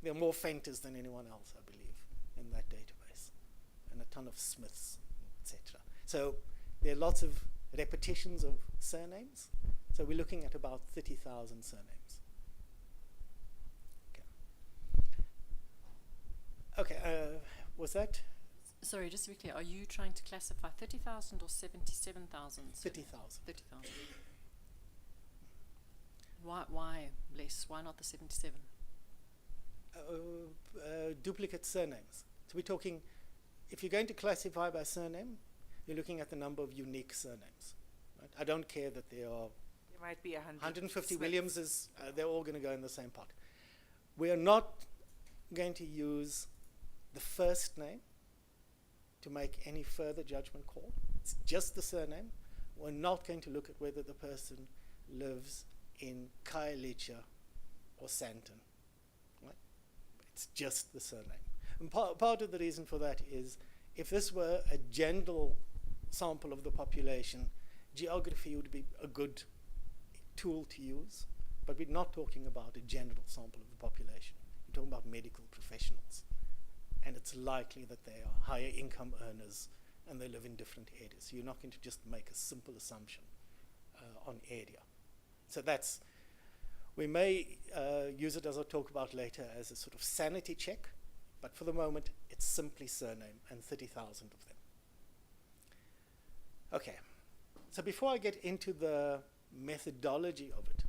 There are more Fenters than anyone else, I believe, in that database, and a ton of Smiths, etc. So there are lots of repetitions of surnames. So we're looking at about 30,000 surnames. Okay, was that? Sorry, just to be clear, are you trying to classify 30,000 or 77,000? 30,000. 30,000. Why less? Why not the 77? Duplicate surnames. So we're talking, if you're going to classify by surname, you're looking at the number of unique surnames. Right? I don't care that there are There might be 150 Smiths. Williamses, they're all going to go in the same pot. We are not going to use the first name to make any further judgment call. It's just the surname. We're not going to look at whether the person lives in Khayelitsha or Sandton. Right? It's just the surname. And part of the reason for that is if this were a general sample of the population, geography would be a good tool to use, but we're not talking about a general sample of the population. We're talking about medical professionals. And it's likely that they are higher income earners and they live in different areas. So you're not going to just make a simple assumption on area. So that's, we may use it, as I'll talk about later, as a sort of sanity check, but for the moment, it's simply surname and 30,000 of them. Okay, so before I get into the methodology of it,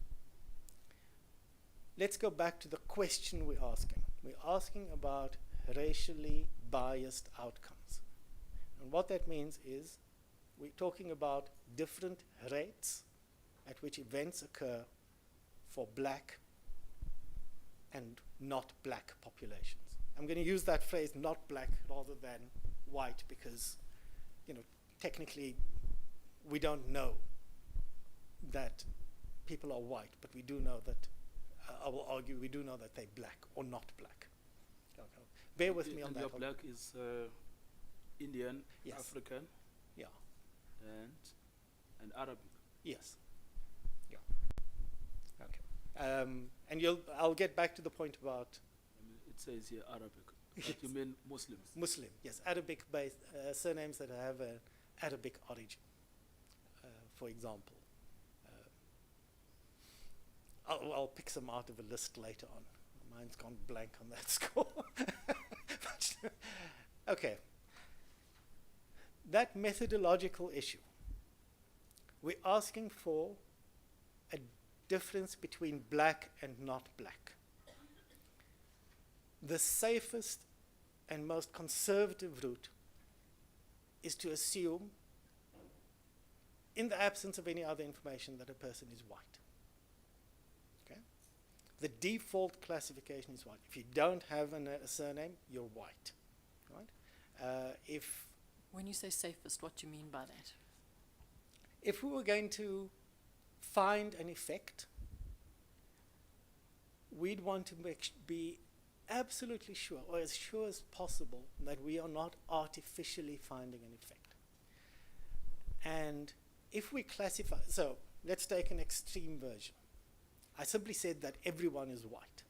let's go back to the question we're asking. We're asking about racially biased outcomes. And what that means is we're talking about different rates at which events occur for black and not black populations. I'm going to use that phrase, not black, rather than white, because, you know, technically we don't know that people are white, but we do know that, I will argue, we do know that they're black or not black. Okay. Bear with me on that. Your black is Indian, Yes. African, Yeah. and Arabic. Yes. Yeah. Okay. And I'll get back to the point about I mean, it says here Arabic, but you mean Muslims. Muslim. Yes, Arabic-based surnames that have an Arabic origin, for example. I'll pick some out of a list later on. Mine's gone blank on that score. But, okay. That methodological issue, we're asking for a difference between black and not black. The safest and most conservative route is to assume, in the absence of any other information, that a person is white. Okay? The default classification is white. If you don't have a surname, you're white. Right? When you say safest, what do you mean by that? If we were going to find an effect, we'd want to be absolutely sure, or as sure as possible, that we are not artificially finding an effect. And if we classify, so let's take an extreme version. I simply said that everyone is white.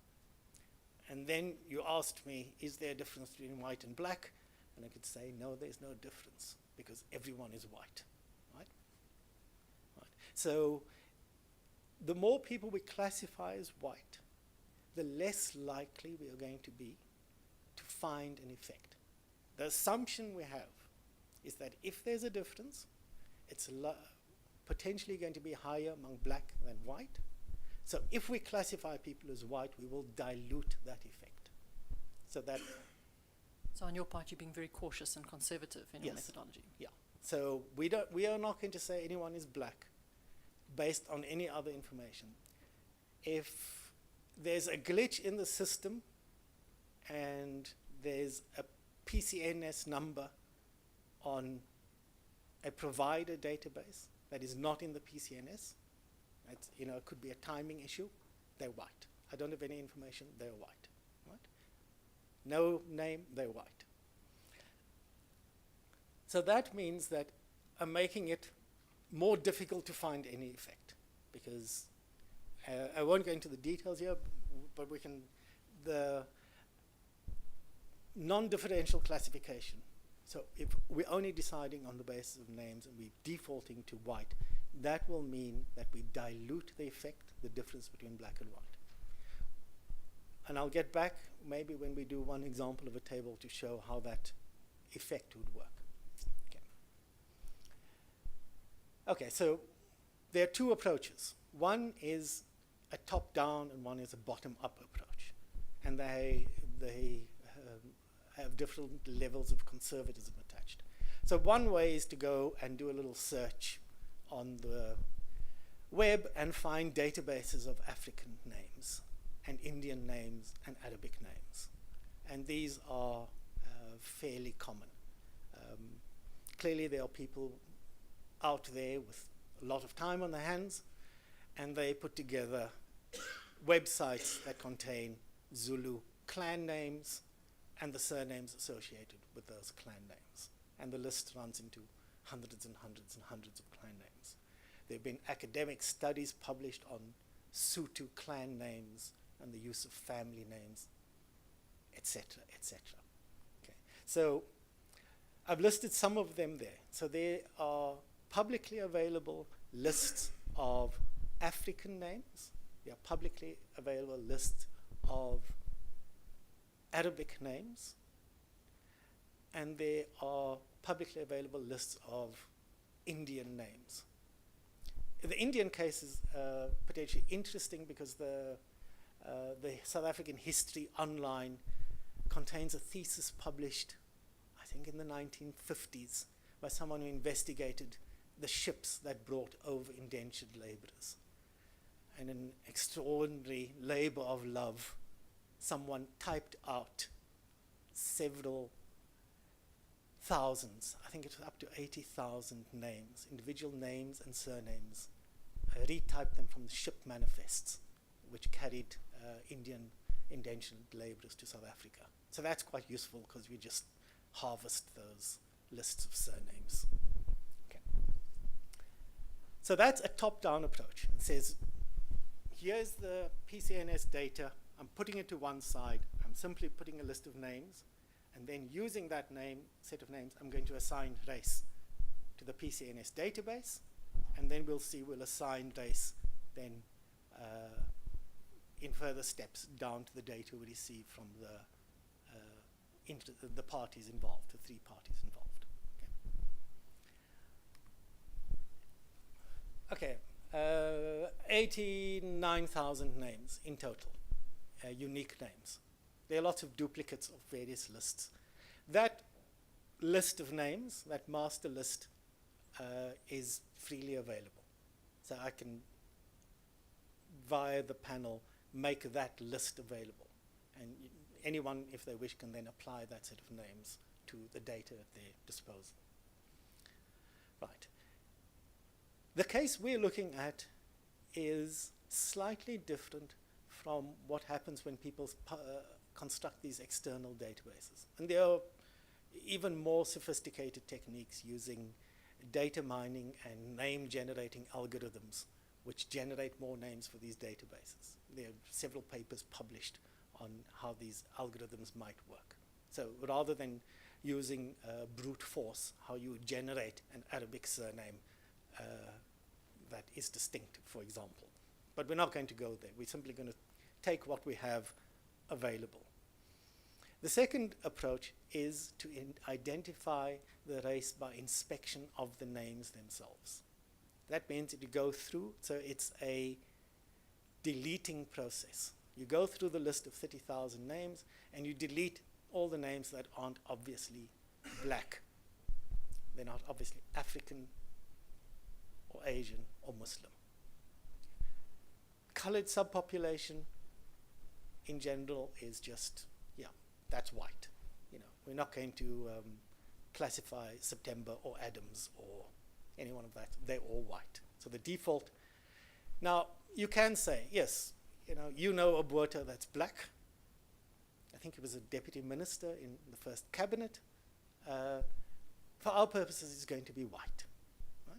And then you asked me, is there a difference between white and black? And I could say, no, there's no difference, because everyone is white, right? Right. So the more people we classify as white, the less likely we are going to be to find an effect. The assumption we have is that if there's a difference, it's potentially going to be higher among black than white. So if we classify people as white, we will dilute that effect. So that... So on your part, you're being very cautious and conservative in your Yes. methodology. Yeah. So we are not going to say anyone is black based on any other information. If there's a glitch in the system and there's a PCNS number on a provider database that is not in the PCNS, it's, you know, it could be a timing issue, they're white. I don't have any information, they're white. Right? No name, they're white. So that means that I'm making it more difficult to find any effect, because I won't go into the details here, but we can, the non-differential classification. So if we're only deciding on the basis of names and we're defaulting to white, that will mean that we dilute the effect, the difference between black and white. And I'll get back maybe when we do one example of a table to show how that effect would work. Okay, so there are two approaches. One is a top-down and one is a bottom-up approach. And they have different levels of conservatism attached. So one way is to go and do a little search on the web and find databases of African names and Indian names and Arabic names. And these are fairly common. Clearly there are people out there with a lot of time on their hands, and they put together websites that contain Zulu clan names and the surnames associated with those clan names. And the list runs into hundreds and hundreds and hundreds of clan names. There have been academic studies published on Sotho clan names and the use of family names, etc., etc. Okay. So I've listed some of them there. So there are publicly available lists of African names. There are publicly available lists of Arabic names. And there are publicly available lists of Indian names. The Indian case is potentially interesting because the South African History Online contains a thesis published, I think in the 1950s, by someone who investigated the ships that brought over indentured laborers. And an extraordinary labor of love, someone typed out several thousands, I think it was up to 80,000 names, individual names and surnames, retyped them from the ship manifests, which carried Indian indentured laborers to South Africa. So that's quite useful because we just harvest those lists of surnames. Okay. So that's a top-down approach. It says, here's the PCNS data, I'm putting it to one side, I'm simply putting a list of names, and then using that set of names, I'm going to assign race to the PCNS database, and then we'll see we'll assign race then in further steps down to the data we receive from the parties involved, the three parties involved. Okay, 89,000 names in total, unique names. There are lots of duplicates of various lists. That list of names, that master list, is freely available. So I can, via the panel, make that list available. And anyone, if they wish, can then apply that set of names to the data at their disposal. Right. The case we're looking at is slightly different from what happens when people construct these external databases. And there are even more sophisticated techniques using data mining and name generating algorithms which generate more names for these databases. There are several papers published on how these algorithms might work. So rather than using brute force, how you generate an Arabic surname that is distinct, for example. But we're not going to go there. We're simply going to take what we have available. The second approach is to identify the race by inspection of the names themselves. That means that you go through, so it's a deleting process. You go through the list of 30,000 names and you delete all the names that aren't obviously black. They're not obviously African or Asian or Muslim. Colored subpopulation in general is just, yeah, that's white. You know, we're not going to classify September or Adams or any one of that. They're all white. So the default. Now, you can say, yes, you know a Botha that's black. I think he was a deputy minister in the first cabinet. For our purposes, he's going to be white. Right?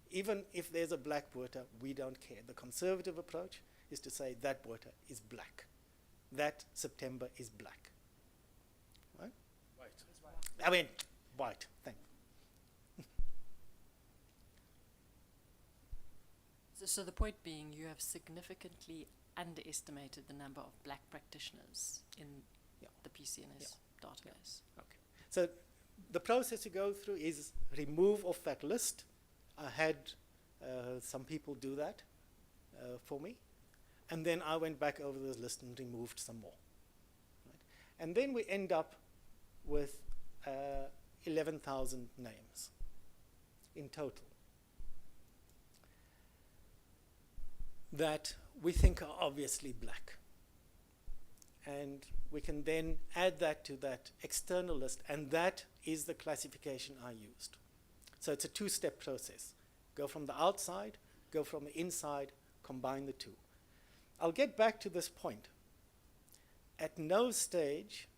Even if there's a black Botha, we don't care. The conservative approach is to say that Botha is black. That September is black. Right? White. I mean, white. Thank you. So the point being, you have significantly underestimated the number of black practitioners in the PCNS database. Okay. So the process you go through is remove off that list. I had some people do that for me. And then I went back over this list and removed some more. Right? And then we end up with 11,000 names in total that we think are obviously black. And we can then add that to that external list, and that is the classification I used. So it's a two-step process. Go from the outside, go from the inside, combine the two. I'll get back to this point. At no stage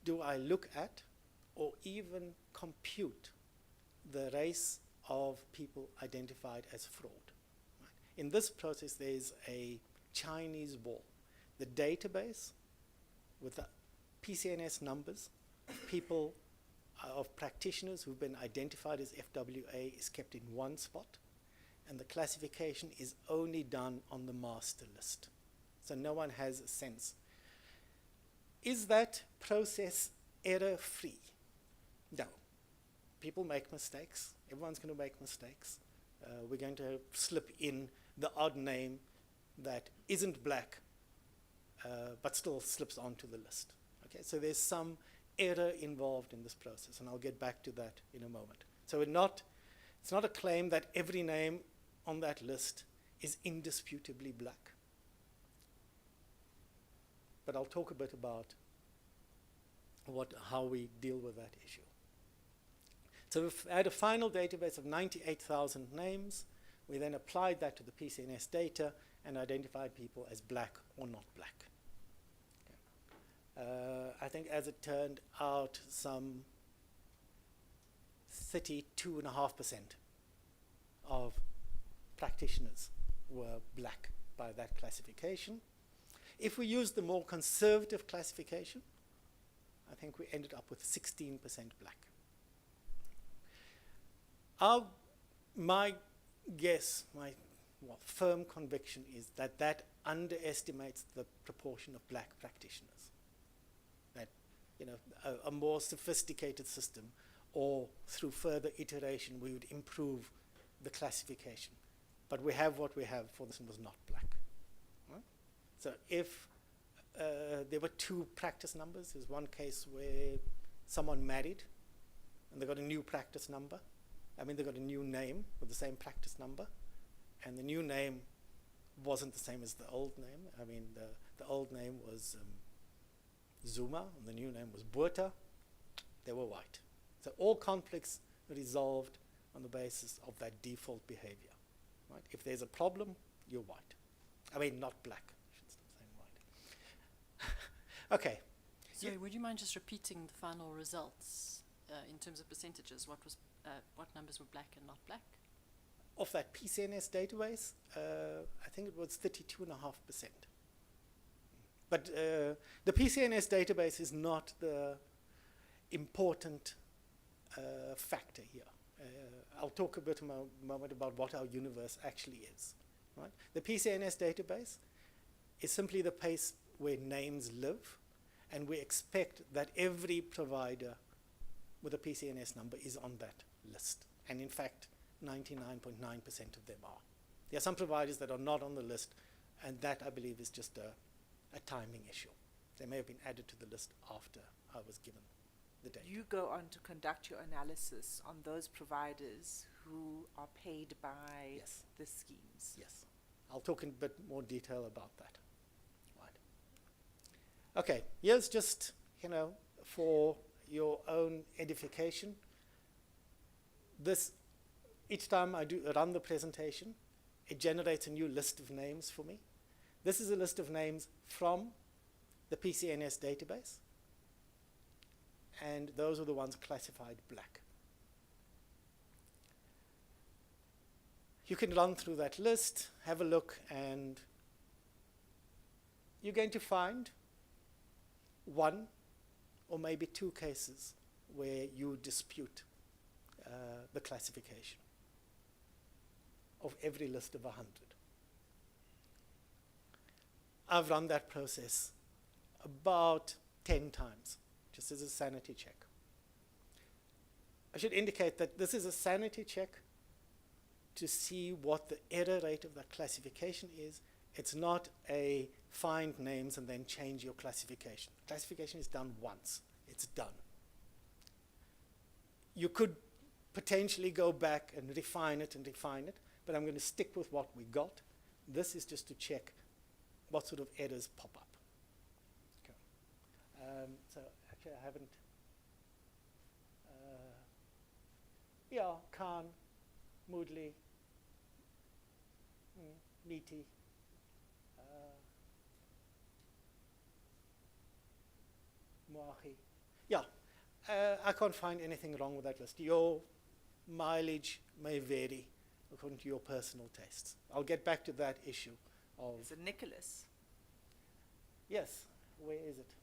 do I look at or even compute the race of people identified as fraud. Right? In this process, there's a Chinese wall. The database with the PCNS numbers of people, of practitioners who've been identified as FWA is kept in one spot, and the classification is only done on the master list. So no one has a sense. Is that process error-free? No. People make mistakes. Everyone's going to make mistakes. We're going to slip in the odd name that isn't black, but still slips onto the list. Okay, so there's some error involved in this process, and I'll get back to that in a moment. So it's not a claim that every name on that list is indisputably black. But I'll talk a bit about how we deal with that issue. So we've had a final database of 98,000 names. We then applied that to the PCNS data and identified people as black or not black. Okay. I think as it turned out, some 32.5% of practitioners were black by that classification. If we use the more conservative classification, I think we ended up with 16% black. My guess, my firm conviction is that that underestimates the proportion of black practitioners. That, a more sophisticated system, or through further iteration, we would improve the classification. But we have what we have for this one was not black. Right? So if there were two practice numbers, there's one case where someone married and they got a new practice number. They got a new name with the same practice number, and the new name wasn't the same as the old name. The old name was Zuma, and the new name was Botha. They were white. So all conflicts resolved on the basis of that default behavior. Right? If there's a problem, you're white. Not black. I should stop saying white. Okay. Sorry, would you mind just repeating the final results in terms of percentages? What numbers were black and not black? Of that PCNS database, I think it was 32.5%. But the PCNS database is not the important factor here. I'll talk a bit moment about what our universe actually is. Right? The PCNS database is simply the place where names live, and we expect that every provider with a PCNS number is on that list. And in fact, 99.9% of them are. There are some providers that are not on the list, and that, I believe, is just a timing issue. They may have been added to the list after I was given the data. You go on to conduct your analysis on those providers who are paid by Yes. the schemes. Yes. I'll talk in a bit more detail about that. Right. Okay, here's just, for your own edification. This, each time I do run the presentation, it generates a new list of names for me. This is a list of names from the PCNS database, and those are the ones classified black. You can run through that list, have a look, and you're going to find one or maybe two cases where you dispute the classification of every list of 100. I've run that process about 10 times, just as a sanity check. I should indicate that this is a sanity check to see what the error rate of that classification is. It's not a find names and then change your classification. Classification is done once. It's done. You could potentially go back and refine it, but I'm going to stick with what we got. This is just to check what sort of errors pop up. Okay. So actually I haven't, Khan, Moodley, Neeti, Moahi. Yeah, I can't find anything wrong with that list. Your mileage may vary according to your personal tastes. I'll get back to that issue of... Is it Nicholas? Yes, where is it?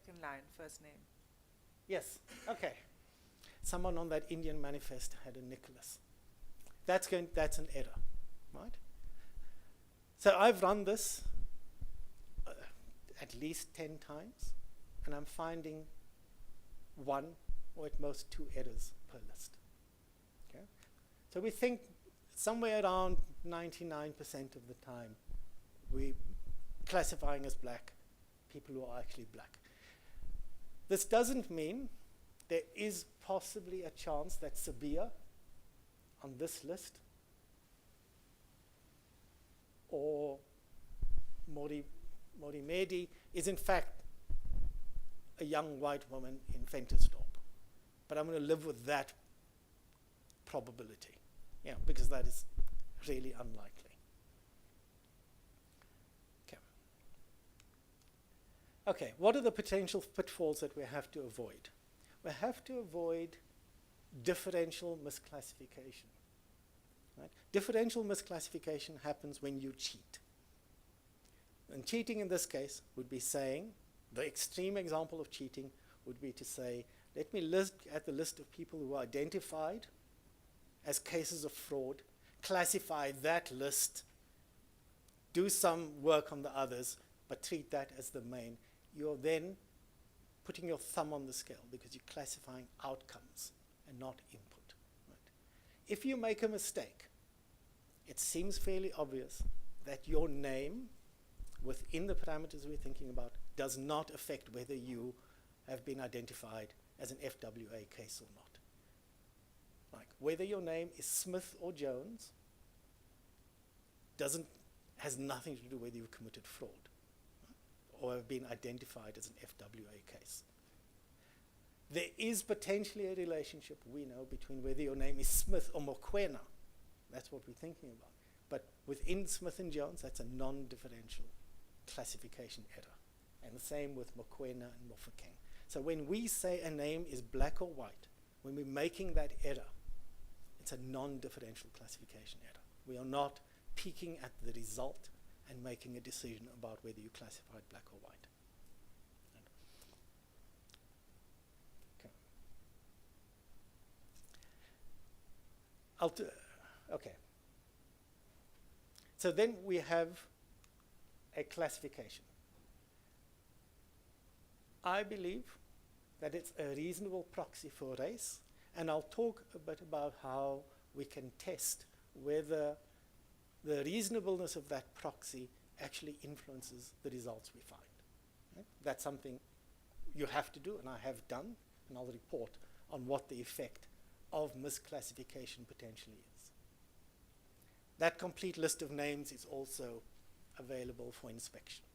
Second line, first name. Yes, okay. Someone on that Indian manifest had a Nicholas. That's an error, right? So I've run this at least 10 times, and I'm finding one or at most two errors per list. Okay? So we think somewhere around 99% of the time we're classifying as black people who are actually black. This doesn't mean there is possibly a chance that Sabia on this list or Morimedi is in fact a young white woman in Ventersdorp. But I'm going to live with that probability, because that is really unlikely. Okay, what are the potential pitfalls that we have to avoid? We have to avoid differential misclassification. Right? Differential misclassification happens when you cheat. And cheating in this case would be saying, the extreme example of cheating would be to say, let me look at the list of people who are identified as cases of fraud, classify that list, do some work on the others, but treat that as the main. You're then putting your thumb on the scale because you're classifying outcomes and not input. Right? If you make a mistake, it seems fairly obvious that your name within the parameters we're thinking about does not affect whether you have been identified as an FWA case or not. Like whether your name is Smith or Jones has nothing to do whether you've committed fraud or have been identified as an FWA case. There is potentially a relationship, we know, between whether your name is Smith or Mokwena. That's what we're thinking about. But within Smith and Jones, that's a non-differential classification error. And the same with Mokwena and Mofokeng. So when we say a name is black or white, when we're making that error, it's a non-differential classification error. We are not peeking at the result. and making a decision about whether you classified black or white. Okay. Okay. So then we have a classification. I believe that it's a reasonable proxy for race, and I'll talk a bit about how we can test whether the reasonableness of that proxy actually influences the results we find. Right? That's something you have to do, and I have done, and I'll report on what the effect of misclassification potentially is. That complete list of names is also available for inspection.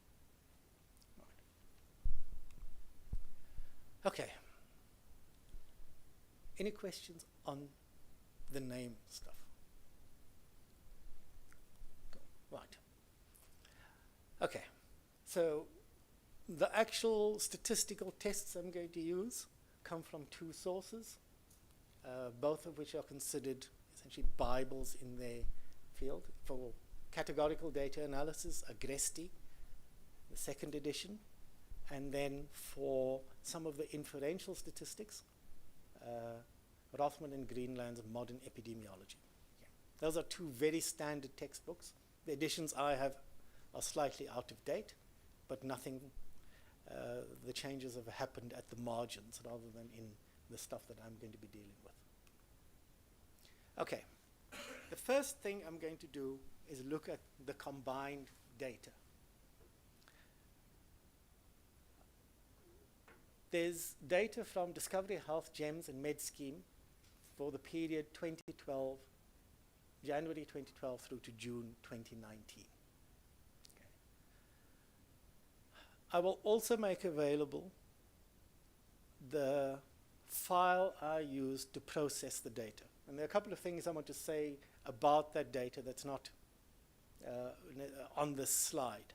Right. Okay. Any questions on the name stuff? Right. Okay. So the actual statistical tests I'm going to use come from two sources, both of which are considered essentially Bibles in their field. For categorical data analysis, Agresti, the second edition, and then for some of the inferential statistics, Rothman and Greenland's Modern Epidemiology. Yeah. Those are two very standard textbooks. The editions I have are slightly out of date, but nothing, the changes have happened at the margins rather than in the stuff that I'm going to be dealing with. Okay, the first thing I'm going to do is look at the combined data. There's data from Discovery Health, GEMS, and MedScheme for the period 2012, January 2012 through to June 2019. Okay. I will also make available the file I used to process the data. And there are a couple of things I want to say about that data that's not on this slide.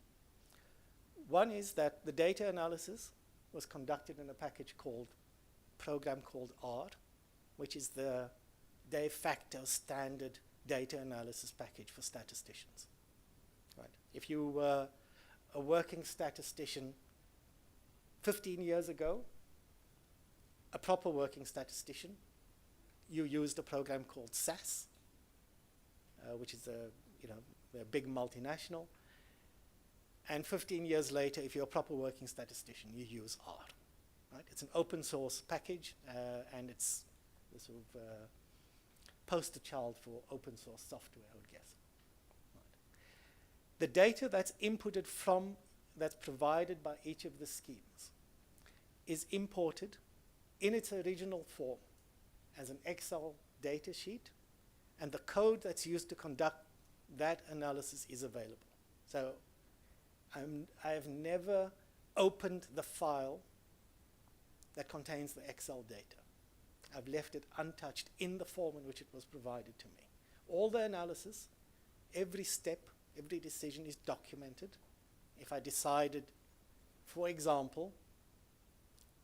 One is that the data analysis was conducted in a program called R, which is the de facto standard data analysis package for statisticians. Right. If you were a working statistician 15 years ago, a proper working statistician, you used a program called SAS, which is a big multinational. And 15 years later, if you're a proper working statistician, you use R. Right? It's an open source package, and it's the sort of poster child for open source software, I would guess. Right. The data that's inputted that's provided by each of the schemes is imported in its original form as an Excel data sheet, and the code that's used to conduct that analysis is available. So I have never opened the file that contains the Excel data. I've left it untouched in the form in which it was provided to me. All the analysis, every step, every decision is documented. If I decided, for example,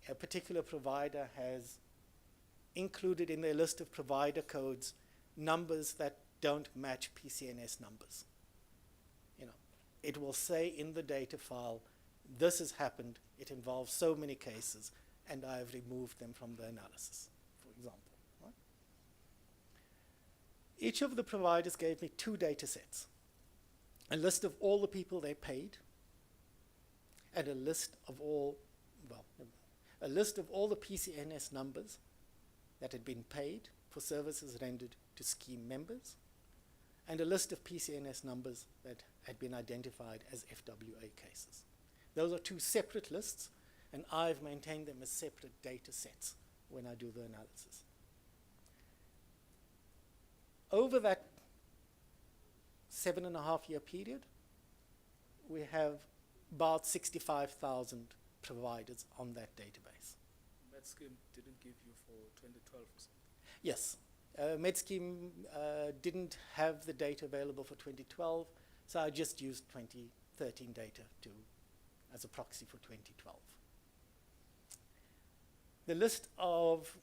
a particular provider has included in their list of provider codes numbers that don't match PCNS numbers. It will say in the data file, this has happened, it involves so many cases, and I have removed them from the analysis, for example. Right? Each of the providers gave me two data sets, a list of all the people they paid, and a list of all the PCNS numbers that had been paid for services rendered to scheme members, and a list of PCNS numbers that had been identified as FWA cases. Those are two separate lists, and I've maintained them as separate data sets when I do the analysis. Over that 7.5-year period, we have about 65,000 providers on that database. MedScheme didn't give you for 2012 or something? Yes. MedScheme didn't have the data available for 2012, so I just used 2013 data as a proxy for 2012. The list of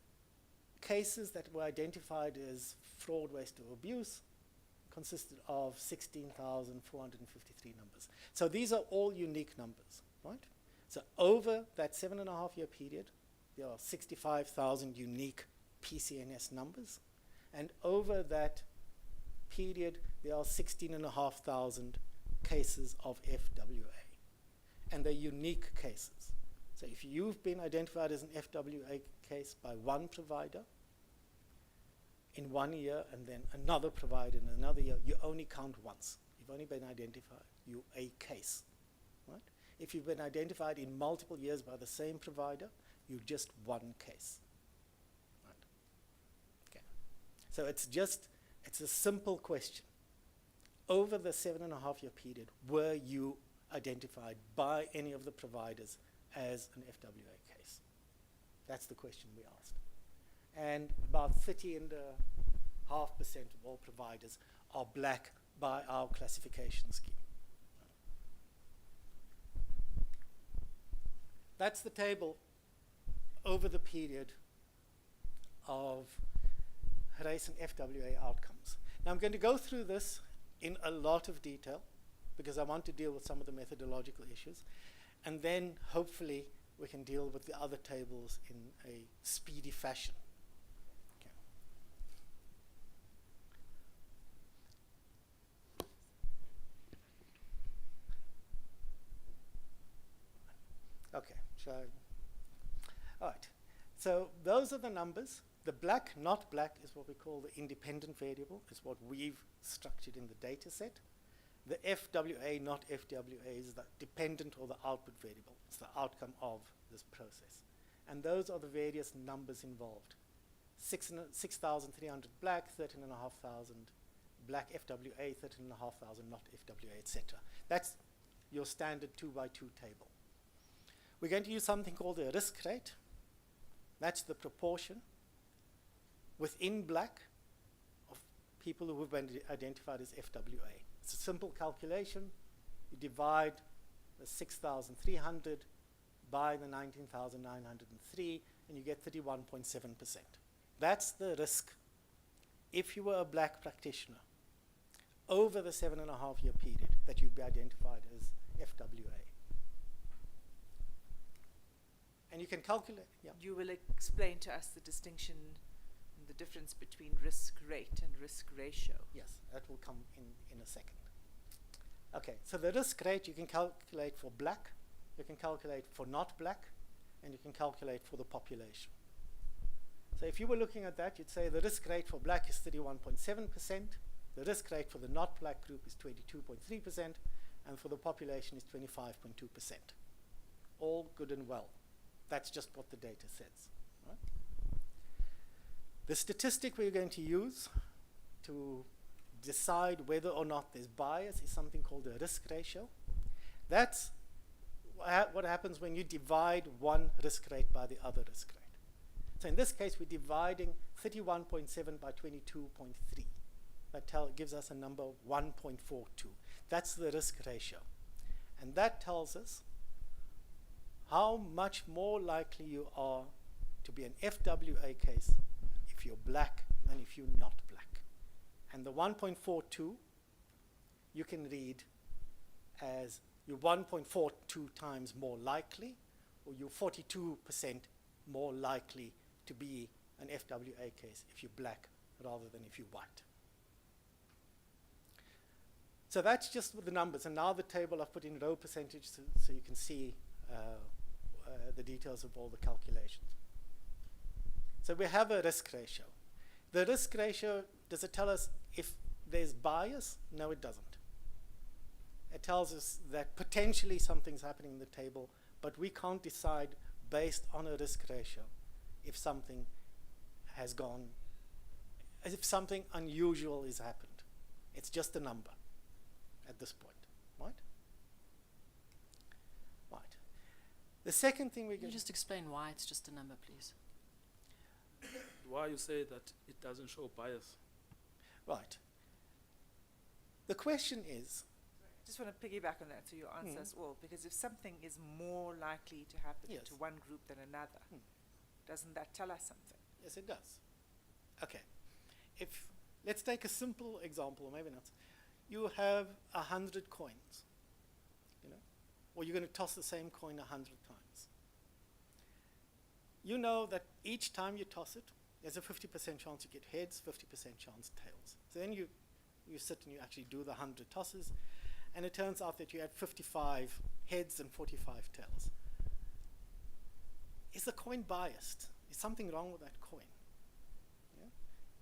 cases that were identified as fraud, waste, or abuse consisted of 16,453 numbers. So these are all unique numbers, right? So over that 7.5-year period, there are 65,000 unique PCNS numbers. And over that period, there are 16,500 cases of FWA. And they're unique cases. So if you've been identified as an FWA case by one provider in 1 year, and then another provider in another year, you only count once. You've only been identified, you're a case, right? If you've been identified in multiple years by the same provider, you're just one case, right? Okay. So it's a simple question. Over the 7.5-year period, were you identified by any of the providers as an FWA case? That's the question we asked. And about 30.5% of all providers are black by our classification scheme. That's the table over the period of race and FWA outcomes. Now I'm going to go through this in a lot of detail because I want to deal with some of the methodological issues, and then hopefully we can deal with the other tables in a speedy fashion. Okay, shall I? All right, so those are the numbers. The black, not black, is what we call the independent variable. It's what we've structured in the data set. The FWA, not FWA, is the dependent or the output variable. It's the outcome of this process. And those are the various numbers involved. 6,300 black, 13,500 black FWA, 13,500 not FWA, etc. That's your standard 2x2 table. We're going to use something called a risk rate. That's the proportion within black of people who have been identified as FWA. It's a simple calculation. You divide the 6,300 by the 19,903, and you get 31.7%. That's the risk if you were a black practitioner over the 7.5-year period that you'd be identified as FWA. And you can calculate. Yeah. You will explain to us the distinction and the difference between risk rate and risk ratio. Yes, that will come in a second. Okay, so the risk rate you can calculate for black, you can calculate for not black, and you can calculate for the population. So if you were looking at that, you'd say the risk rate for black is 31.7%, the risk rate for the not black group is 22.3%, and for the population is 25.2%. All good and well. That's just what the data says. Right? The statistic we're going to use to decide whether or not there's bias is something called a risk ratio. That's what happens when you divide one risk rate by the other risk rate. So in this case, we're dividing 31.7 by 22.3. That gives us a number of 1.42. That's the risk ratio. And that tells us how much more likely you are to be an FWA case if you're black than if you're not black. And the 1.42 you can read as you're 1.42 times more likely, or you're 42% more likely to be an FWA case if you're black rather than if you're white. So that's just with the numbers. And now the table I've put in row percentage so you can see the details of all the calculations. So we have a risk ratio. The risk ratio, does it tell us if there's bias? No, it doesn't. It tells us that potentially something's happening in the table, but we can't decide based on a risk ratio if something has gone, as if something unusual has happened. It's just a number at this point, right? Right. The second thing we're Can you just explain why it's just a number, please? Why you say that it doesn't show bias? Right. The question is, I just want to piggyback on that so you answer us all, because if something is more likely to happen Yes. to one group than another, doesn't that tell us something? yes, it does. Okay. If let's take a simple example, maybe not. You have 100 coins, you know, or you're going to toss the same coin 100 times. You know that each time you toss it, there's a 50% chance you get heads, 50% chance tails. So then you sit and you actually do the 100 tosses, and it turns out that you had 55 heads and 45 tails. Is the coin biased? Is something wrong with that coin? Yeah?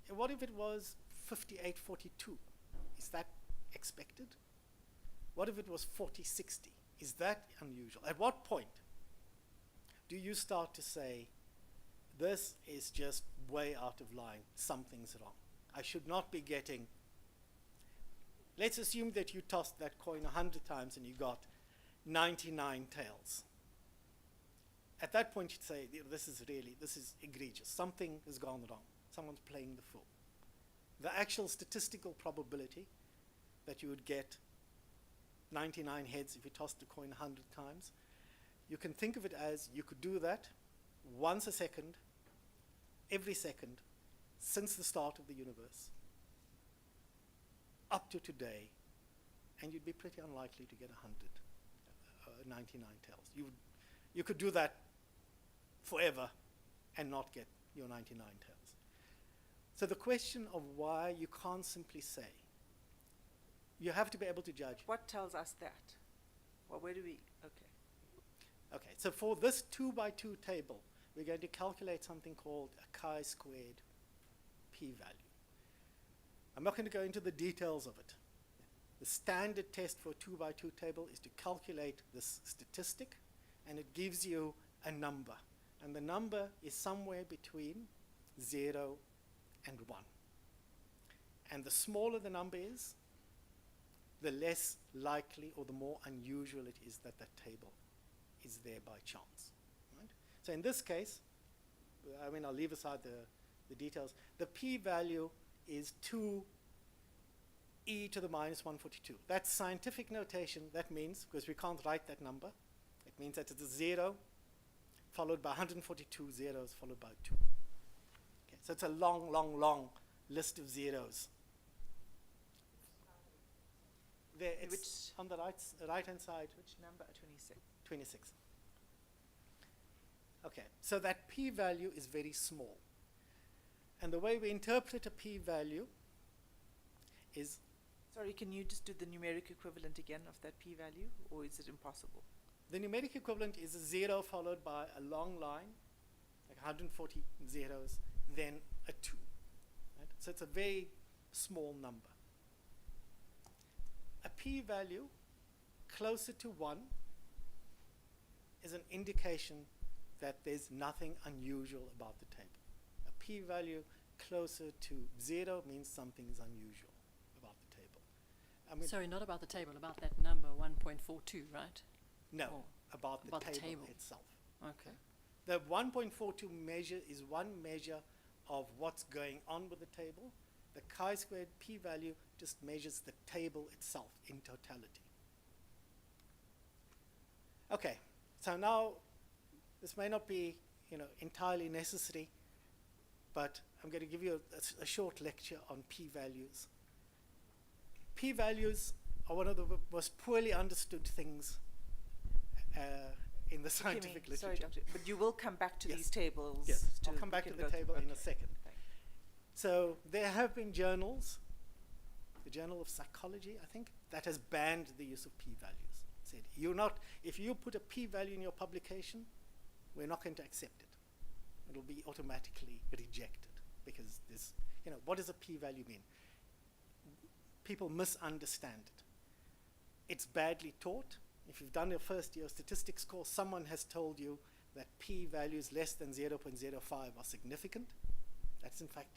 And what if it was 58-42? Is that expected? What if it was 40-60? Is that unusual? At what point do you start to say, this is just way out of line, something's wrong? I should not be getting, let's assume that you tossed that coin 100 times and you got 99 tails. At that point you'd say, this is egregious, something has gone wrong, someone's playing the fool. The actual statistical probability that you would get 99 heads if you tossed the coin 100 times, you can think of it as you could do that once a second, every second, since the start of the universe, up to today, and you'd be pretty unlikely to get 99 tails. You could do that forever and not get your 99 tails. So the question of why you can't simply say, you have to be able to judge. What tells us that? Well, where do we, okay. Okay, so for this 2x2 table, we're going to calculate something called a chi-squared p-value. I'm not going to go into the details of it. The standard test for a 2x2 table is to calculate this statistic, and it gives you a number. And the number is somewhere between 0 and 1. And the smaller the number is, the less likely or the more unusual it is that that table is there by chance. Right? So in this case, I mean, I'll leave aside the details. The p-value is 2e to the minus 142. That's scientific notation. That means, because we can't write that number, it means that it's a 0 followed by 142 zeros followed by 2. Okay, so it's a long, long, long list of zeros. There, it's on the right-hand side. Which number? 26. 26. Okay, so that p-value is very small. And the way we interpret a p-value is... Sorry, can you just do the numeric equivalent again of that p-value, or is it impossible? The numeric equivalent is a 0 followed by a long line, like 140 zeros, then a 2. Right? So it's a very small number. A p-value closer to 1 is an indication that there's nothing unusual about the table. A p-value closer to 0 means something is unusual about the table. I mean, Sorry, not about the table, about that number 1.42, right? no, Oh, about the about the table table. itself. Okay. The 1.42 measure is one measure of what's going on with the table. The chi-squared p-value just measures the table itself in totality. Okay, so now this may not be, entirely necessary, but I'm going to give you a short lecture on p-values. P-values are one of the most poorly understood things in the scientific literature. Sorry, Doctor, but you will come back to Yes. these tables. Yes, I'll come back to the table in a second. Thank So there have been journals, the Journal of Psychology, I think, that has banned the use of p-values. Said, if you put a p-value in your publication, we're not going to accept it. It'll be automatically rejected because this, what does a p-value mean? People misunderstand it. It's badly taught. If you've done your first year statistics course, someone has told you that p-values less than 0.05 are significant. That's in fact,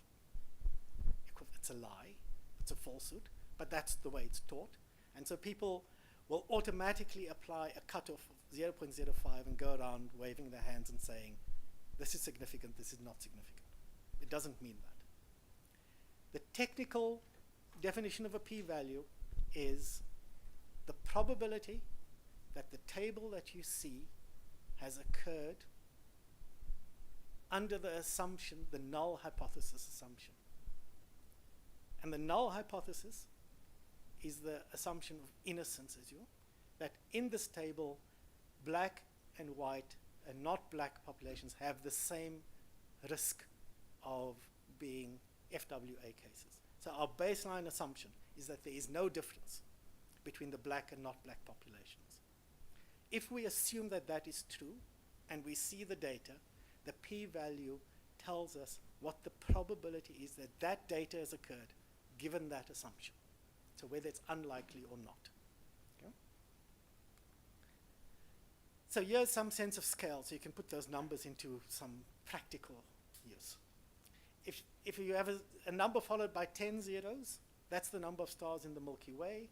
it's a lie, it's a falsehood, but that's the way it's taught. And so people will automatically apply a cutoff of 0.05 and go around waving their hands and saying, this is significant, this is not significant. It doesn't mean that. The technical definition of a p-value is the probability that the table that you see has occurred under the assumption, the null hypothesis assumption, And the null hypothesis is the assumption of innocence, as you, that in this table, black and white and not black populations have the same risk of being FWA cases. So our baseline assumption is that there is no difference between the black and not black populations. If we assume that that is true and we see the data, the p-value tells us what the probability is that that data has occurred given that assumption. So whether it's unlikely or not. Okay? So here's some sense of scale, so you can put those numbers into some practical use. If you have a number followed by 10 zeros, that's the number of stars in the Milky Way.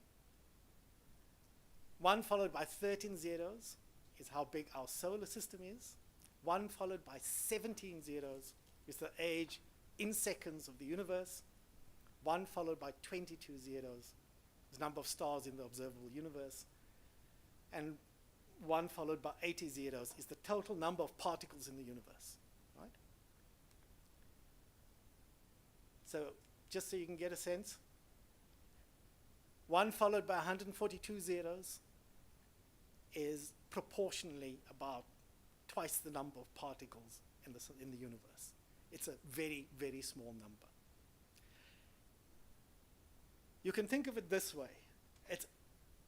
1 followed by 13 zeros is how big our solar system is. 1 followed by 17 zeros is the age in seconds of the universe. 1 followed by 22 zeros is the number of stars in the observable universe. And 1 followed by 80 zeros is the total number of particles in the universe, right? So just so you can get a sense, 1 followed by 142 zeros is proportionally about twice the number of particles in the universe. It's a very, very small number. You can think of it this way. It's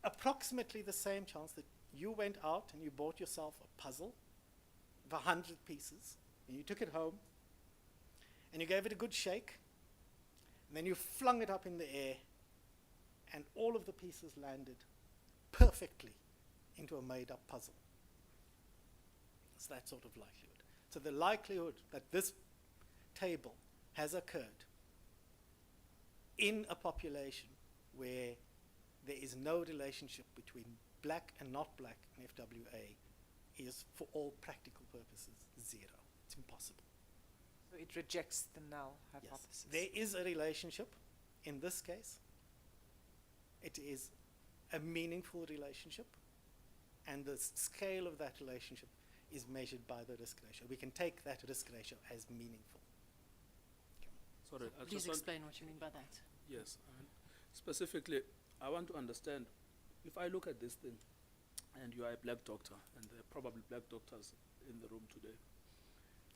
approximately the same chance that you went out and you bought yourself a puzzle of 100 pieces, and you took it home, and you gave it a good shake, and then you flung it up in the air, and all of the pieces landed perfectly into a made-up puzzle. It's that sort of likelihood. So the likelihood that this table has occurred in a population where there is no relationship between black and not black in FWA is, for all practical purposes, 0. It's impossible. So it rejects the null hypothesis. Yes. There is a relationship in this case. It is a meaningful relationship, and the scale of that relationship is measured by the risk ratio. We can take that risk ratio as meaningful. Sorry, I Please just want, explain what you mean by that. yes, specifically, I want to understand, if I look at this thing, and you are a black doctor, and there are probably black doctors in the room today,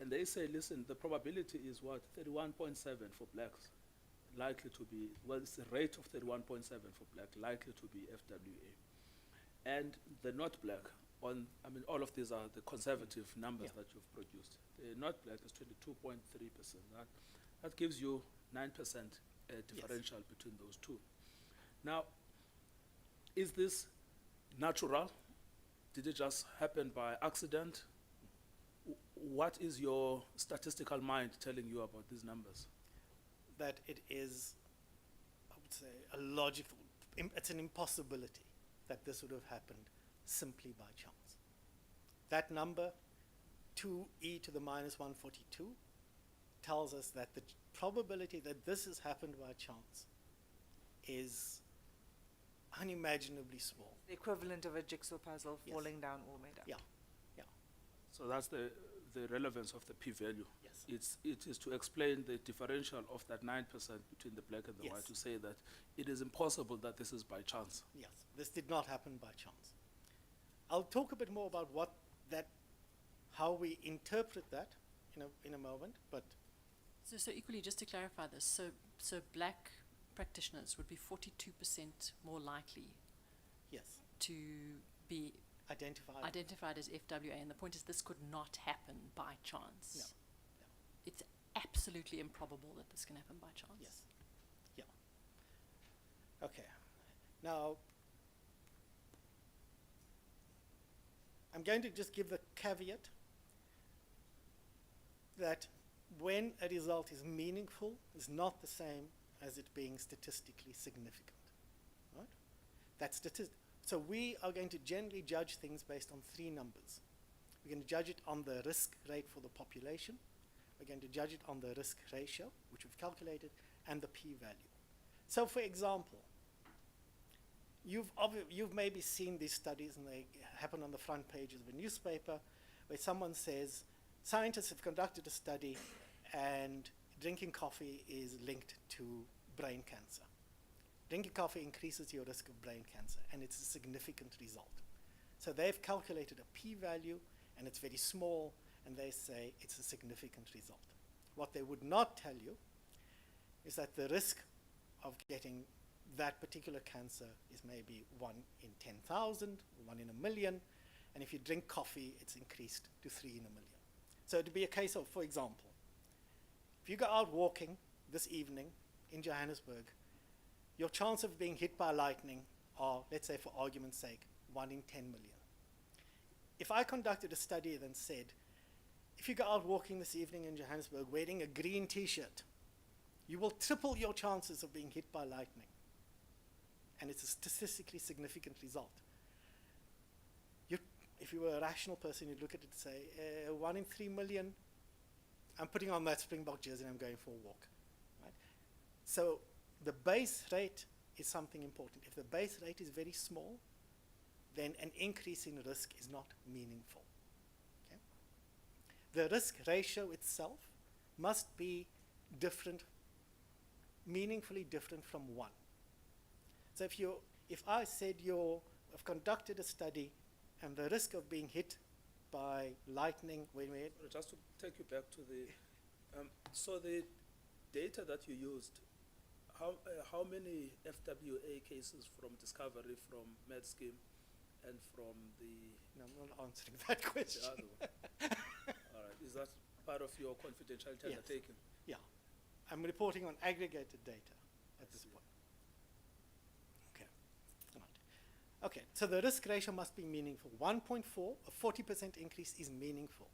and they say, listen, the probability is what, 31.7 for blacks, likely to be, well, it's a rate of 31.7 for black, likely to be FWA. And the not black, all of these are the conservative numbers that you've produced. The not black is 22.3%. That gives you 9% differential between those two. Now, is this natural? Did it just happen by accident? What is your statistical mind telling you about these numbers? That it is, I would say, a logical, it's an impossibility that this would have happened simply by chance. That number, 2e to the minus 142, tells us that the probability that this has happened by chance is unimaginably small. The equivalent of a jigsaw puzzle falling down all made up. Yeah. So that's the relevance of the p-value. Yes. It is to explain the differential of that 9% between the black and the white, to say that it is impossible that this is by chance. Yes, this did not happen by chance. I'll talk a bit more about how we interpret that in a moment, but So equally, just to clarify this, so black practitioners would be 42% more likely yes, to be identified as FWA, and the point is this could not happen by chance. No. It's absolutely improbable that this can happen by chance. Yes. Yeah. Okay. Now, I'm going to just give the caveat that when a result is meaningful is not the same as it being statistically significant, right? So we are going to generally judge things based on 3 numbers. We're going to judge it on the risk rate for the population. We're going to judge it on the risk ratio, which we've calculated, and the p-value. So for example, you've maybe seen these studies, and they happen on the front pages of a newspaper, where someone says, scientists have conducted a study and drinking coffee is linked to brain cancer. Drinking coffee increases your risk of brain cancer, and it's a significant result. So they've calculated a p-value, and it's very small, and they say it's a significant result. What they would not tell you is that the risk of getting that particular cancer is maybe 1 in 10,000, 1 in a million, and if you drink coffee, it's increased to 3 in a million. So it'd be a case of, for example, if you go out walking this evening in Johannesburg, your chance of being hit by lightning are, let's say for argument's sake, 1 in 10 million. If I conducted a study and said, if you go out walking this evening in Johannesburg wearing a green t-shirt, you will triple your chances of being hit by lightning. And it's a statistically significant result. If you were a rational person, you'd look at it and say, 1 in 3 million, I'm putting on that Springbok jersey and I'm going for a walk. Right? So the base rate is something important. If the base rate is very small, then an increase in risk is not meaningful. Okay? The risk ratio itself must be different, meaningfully different from 1. So if I said I've conducted a study and the risk of being hit by lightning, Just to take you back to the, so the data that you used, how many FWA cases from Discovery, from MedScheme, and from the... No, I'm not answering that question. The other one. All right, is that part of your confidentiality Yes. undertaking? Yeah, I'm reporting on aggregated data at this point. Okay, right. Okay, so the risk ratio must be meaningful. 1.4, a 40% increase is meaningful.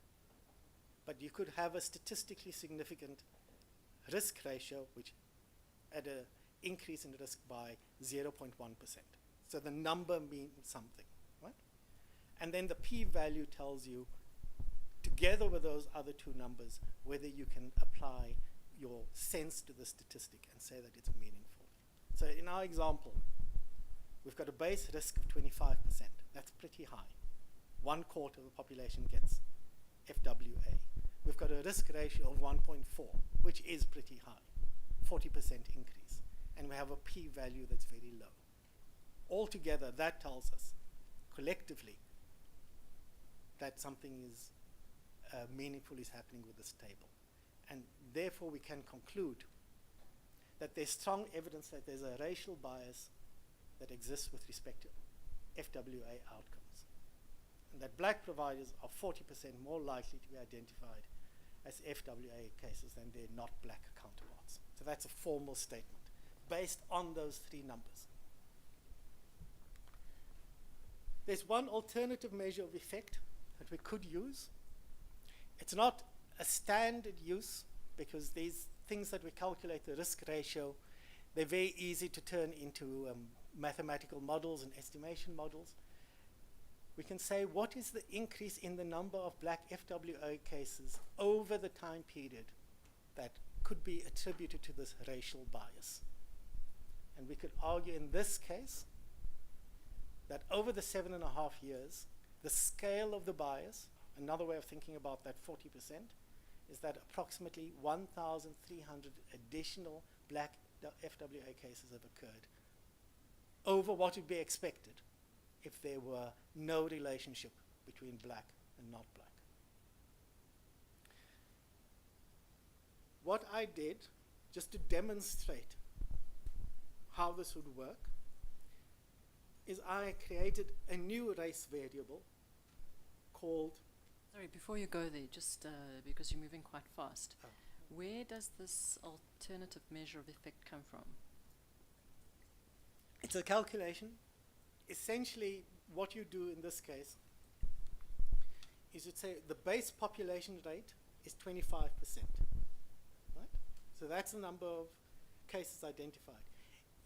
But you could have a statistically significant risk ratio which had an increase in risk by 0.1%. So the number means something, right? And then the p-value tells you, together with those other two numbers, whether you can apply your sense to the statistic and say that it's meaningful. So in our example, we've got a base risk of 25%. That's pretty high. 1/4 of the population gets FWA. We've got a risk ratio of 1.4, which is pretty high, 40% increase. And we have a p-value that's very low. Altogether, that tells us, collectively, that something is meaningful is happening with this table. And therefore, we can conclude that there's strong evidence that there's a racial bias that exists with respect to FWA outcomes. And that black providers are 40% more likely to be identified as FWA cases than their not black counterparts. So that's a formal statement based on those 3 numbers. There's one alternative measure of effect that we could use. It's not a standard use because these things that we calculate, the risk ratio, they're very easy to turn into mathematical models and estimation models. We can say, what is the increase in the number of black FWA cases over the time period that could be attributed to this racial bias? And we could argue in this case that over the 7.5 years, the scale of the bias, another way of thinking about that 40%, is that approximately 1,300 additional black FWA cases have occurred over what would be expected if there were no relationship between black and not black. What I did, just to demonstrate how this would work, is I created a new race variable called... Sorry, before you go there, just because you're moving quite fast, where does this alternative measure of effect come from? It's a calculation. Essentially, what you do in this case is you'd say the base population rate is 25%. Right? So that's the number of cases identified.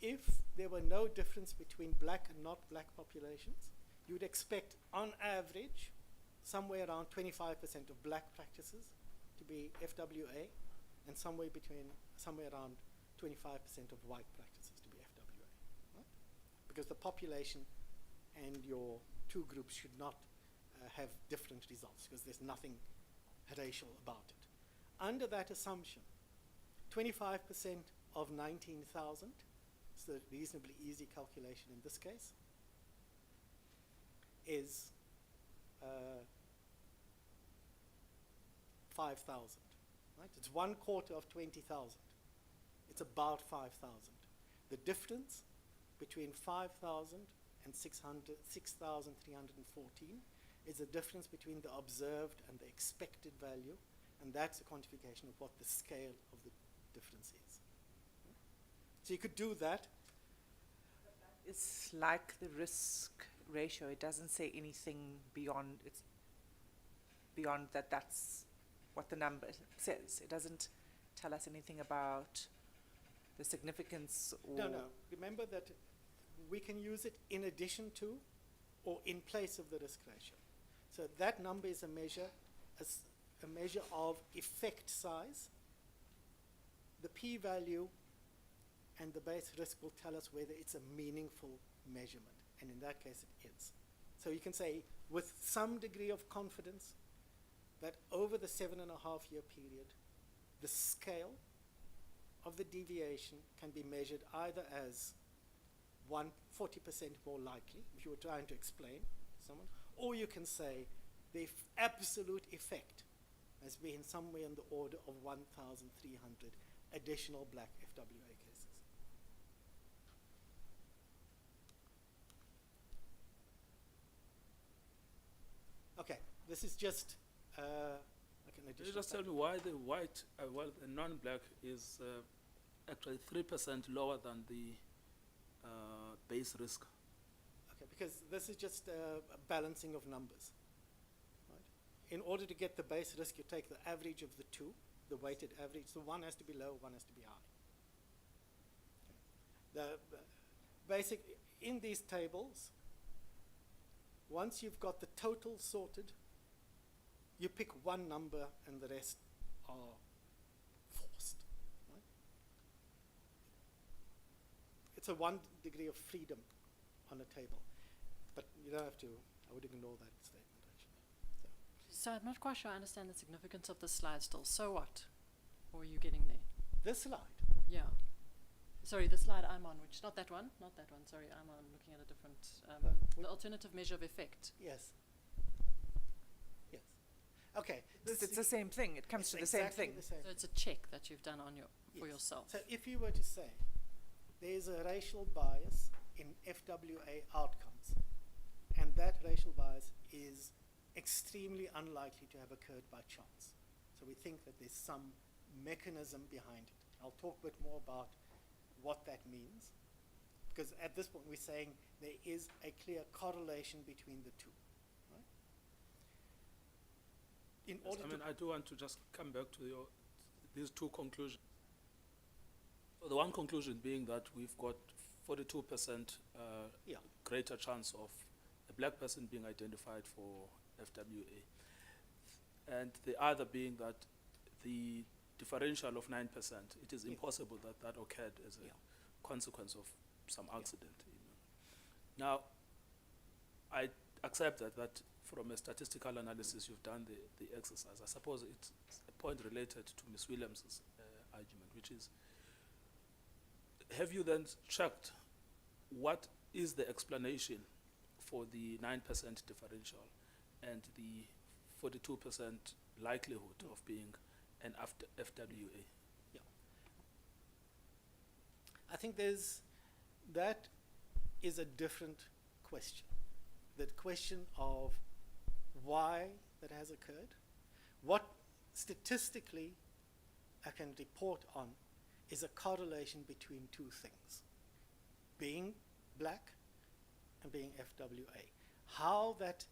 If there were no difference between black and not black populations, you would expect, on average, somewhere around 25% of black practices to be FWA, and somewhere around 25% of white practices to be FWA. Right? Because the population and your two groups should not have different results, because there's nothing racial about it. Under that assumption, 25% of 19,000, so reasonably easy calculation in this case, is 5,000. Right? It's 1/4 of 20,000. It's about 5,000. The difference between 5,000 and 6,314 is the difference between the observed and the expected value, and that's a quantification of what the scale of the difference is. So you could do that. It's like the risk ratio. It doesn't say anything beyond, it's beyond that. That's what the number says. It doesn't tell us anything about the significance or... No. Remember that we can use it in addition to or in place of the risk ratio. So that number is a measure of effect size. The p-value and the base risk will tell us whether it's a meaningful measurement, and in that case it is. So you can say with some degree of confidence that over the 7.5-year period, the scale of the deviation can be measured either as 40% more likely, if you were trying to explain to someone, or you can say the absolute effect has been somewhere in the order of 1,300 additional black FWA cases. Okay, this is just like an Can additional. you just tell me why the white, the non-black is actually 3% lower than the base risk? Okay, because this is just a balancing of numbers. Right? In order to get the base risk, you take the average of the two, the weighted average. So one has to be low, one has to be high. Okay. The basic, in these tables, once you've got the total sorted, you pick one number and the rest are forced. Right? It's a 1 degree of freedom on a table. But you don't have to, I would ignore that statement actually. So I'm not quite sure I understand the significance of this slide still. So what? Or are you getting there? This slide, Yeah. Sorry, the slide I'm on, which, not that one, sorry, I'm on looking at a different, the alternative measure of effect. yes. Yes. Okay. It's the same thing. It comes it's to the same exactly thing. the same So it's a check that you've done on for Yes. yourself. So if you were to say there's a racial bias in FWA outcomes, and that racial bias is extremely unlikely to have occurred by chance. So we think that there's some mechanism behind it. I'll talk a bit more about what that means, because at this point we're saying there is a clear correlation between the two. Right? In Yes, order I mean, I do want to just come back to these two conclusions. So the one conclusion being that we've got 42% Yeah. greater chance of a black person being identified for FWA. And the other being that the differential of 9%, it is Yeah. impossible that that occurred as a Yeah. consequence of some accident. You know. Now, I accept that from a statistical analysis you've done the exercise. I suppose it's a point related to Ms. Williams' argument, which is, have you then checked what is the explanation for the 9% differential and the 42% likelihood of being an FWA? Yeah. I think that is a different question. The question of why that has occurred. What statistically I can report on is a correlation between two things, being black and being FWA. How that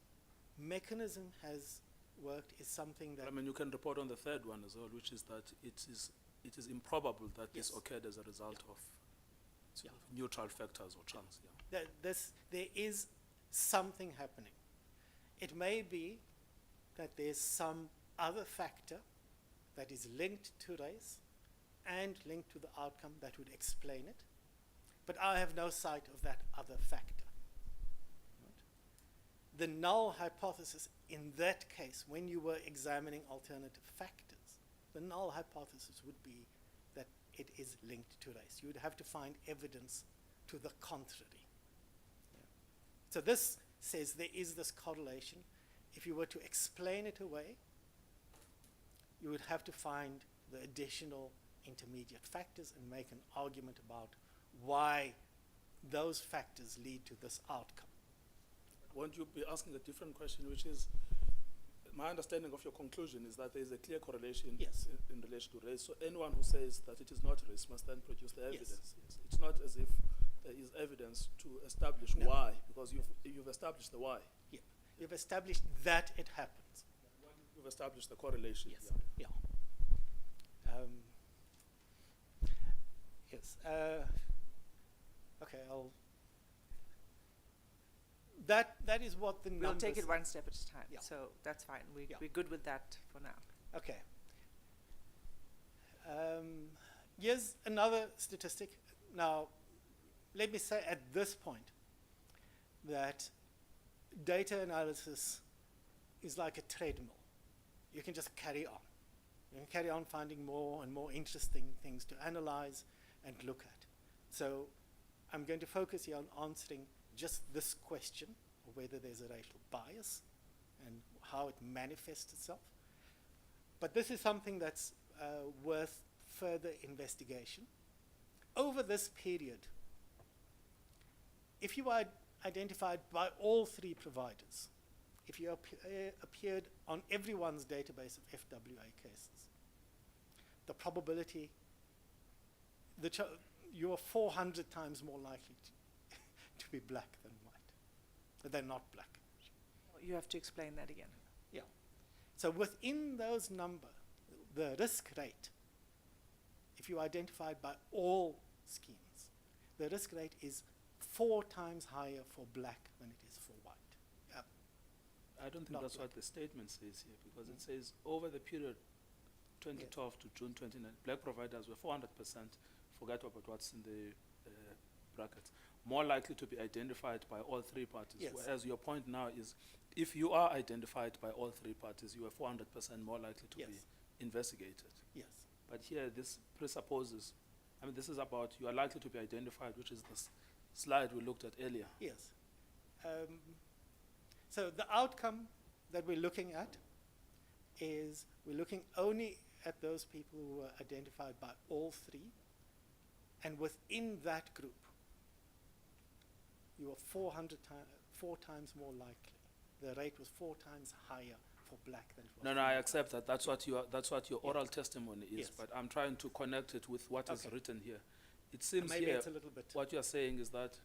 mechanism has worked is something that... I mean, you can report on the third one as well, which is that it is improbable that this Yes. occurred as a result of sort of neutral factors or chance. Yeah. there is something happening. It may be that there's some other factor that is linked to race and linked to the outcome that would explain it, but I have no sight of that other factor. Right? The null hypothesis in that case, when you were examining alternative factors, the null hypothesis would be that it is linked to race. You would have to find evidence to the contrary. Yeah. So this says there is this correlation. If you were to explain it away, you would have to find the additional intermediate factors and make an argument about why those factors lead to this outcome. Won't you be asking a different question, which is, my understanding of your conclusion is that there is a clear correlation Yes. in relation to race. So anyone who says that it is not race must then produce the Yes. evidence. Yes. It's not as if there is evidence to establish No. why, because you've established the why. Yeah. You've established that it happens. You've established the correlation. Yes. Yeah. Yeah. Yes. Okay. That is what the We'll numbers. take it one step at a time. Yeah. So that's fine. Yeah. We're good with that for now. Okay. Here's another statistic. Now, let me say at this point that data analysis is like a treadmill. You can just carry on. You can carry on finding more and more interesting things to analyze and look at. So I'm going to focus here on answering just this question of whether there's a racial bias and how it manifests itself. But this is something that's worth further investigation. Over this period, if you are identified by all three providers, if you appeared on everyone's database of FWA cases, the probability that you are 400 times more likely to be black than white. They're not black. You have to explain that again. Yeah. So within those numbers, the risk rate, if you are identified by all schemes, the risk rate is 4 times higher for black than it is for white. I don't think Not that's black. what the statement says here, because it says over the period 2012 to June 29, black providers were 400%, forget about what's in the brackets, more likely to be identified by all three parties. Yes. Whereas your point now is, if you are identified by all three parties, you are 400% more likely to Yes. be investigated. Yes. But here, this presupposes, I mean, this is about you are likely to be identified, which is the slide we looked at earlier. Yes. So the outcome that we're looking at is we're looking only at those people who were identified by all three, and within that group, you are 4 times more likely. The rate was 4 times higher for black than for No, I white. accept that. That's what your Yeah. oral testimony is. Yes. But I'm trying to connect it with what is Okay. written here. It seems Maybe here it's a little bit. what you are saying is that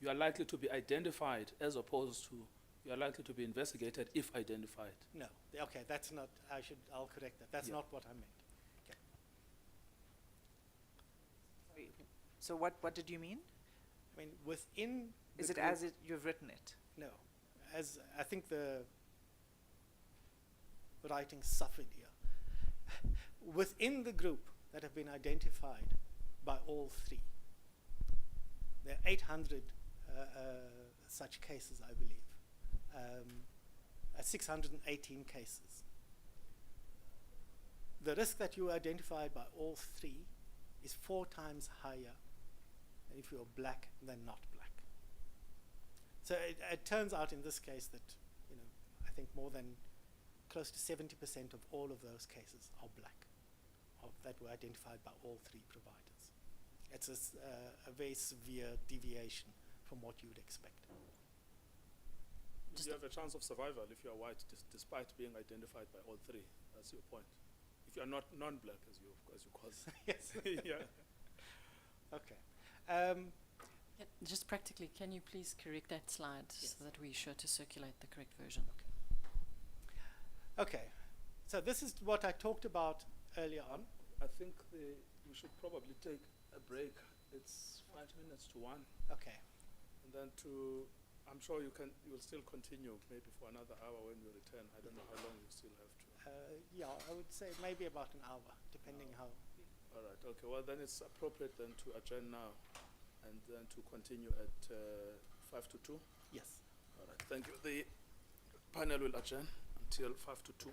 you are likely to be identified as opposed to you are likely to be investigated if identified. No. Okay, that's not. I'll correct that. That's Yeah. not what I meant. Sorry. So what did you mean? I mean, within. Is the it group- as you've written it? No, as I think the writing suffered here. Within the group that have been identified by all three, there are 800 such cases, I believe, 618 cases. The risk that you are identified by all three is 4 times higher than if you're black than not black. So it turns out in this case that, I think more than close to 70% of all of those cases are black, that were identified by all three providers. It's a very severe deviation from what you would expect. You have a chance of survival if you are white, despite being identified by all three. That's your point. If you are not non-black, as you call it. Yes. Yeah. Okay. Just practically, can you please correct that slide Yes. so that we're sure to circulate the correct version? Okay. So this is what I talked about earlier on. I think we should probably take a break. It's 5 minutes to 1, Okay. and then I'm sure you will still continue maybe for another hour when you return. I don't know how long you still have to. Yeah, I would say maybe about an hour, depending how. All right. Okay. Well, then it's appropriate then to adjourn now, and then to continue at 5 to 2. Yes. All right. Thank you. The panel will adjourn until 5 to 2.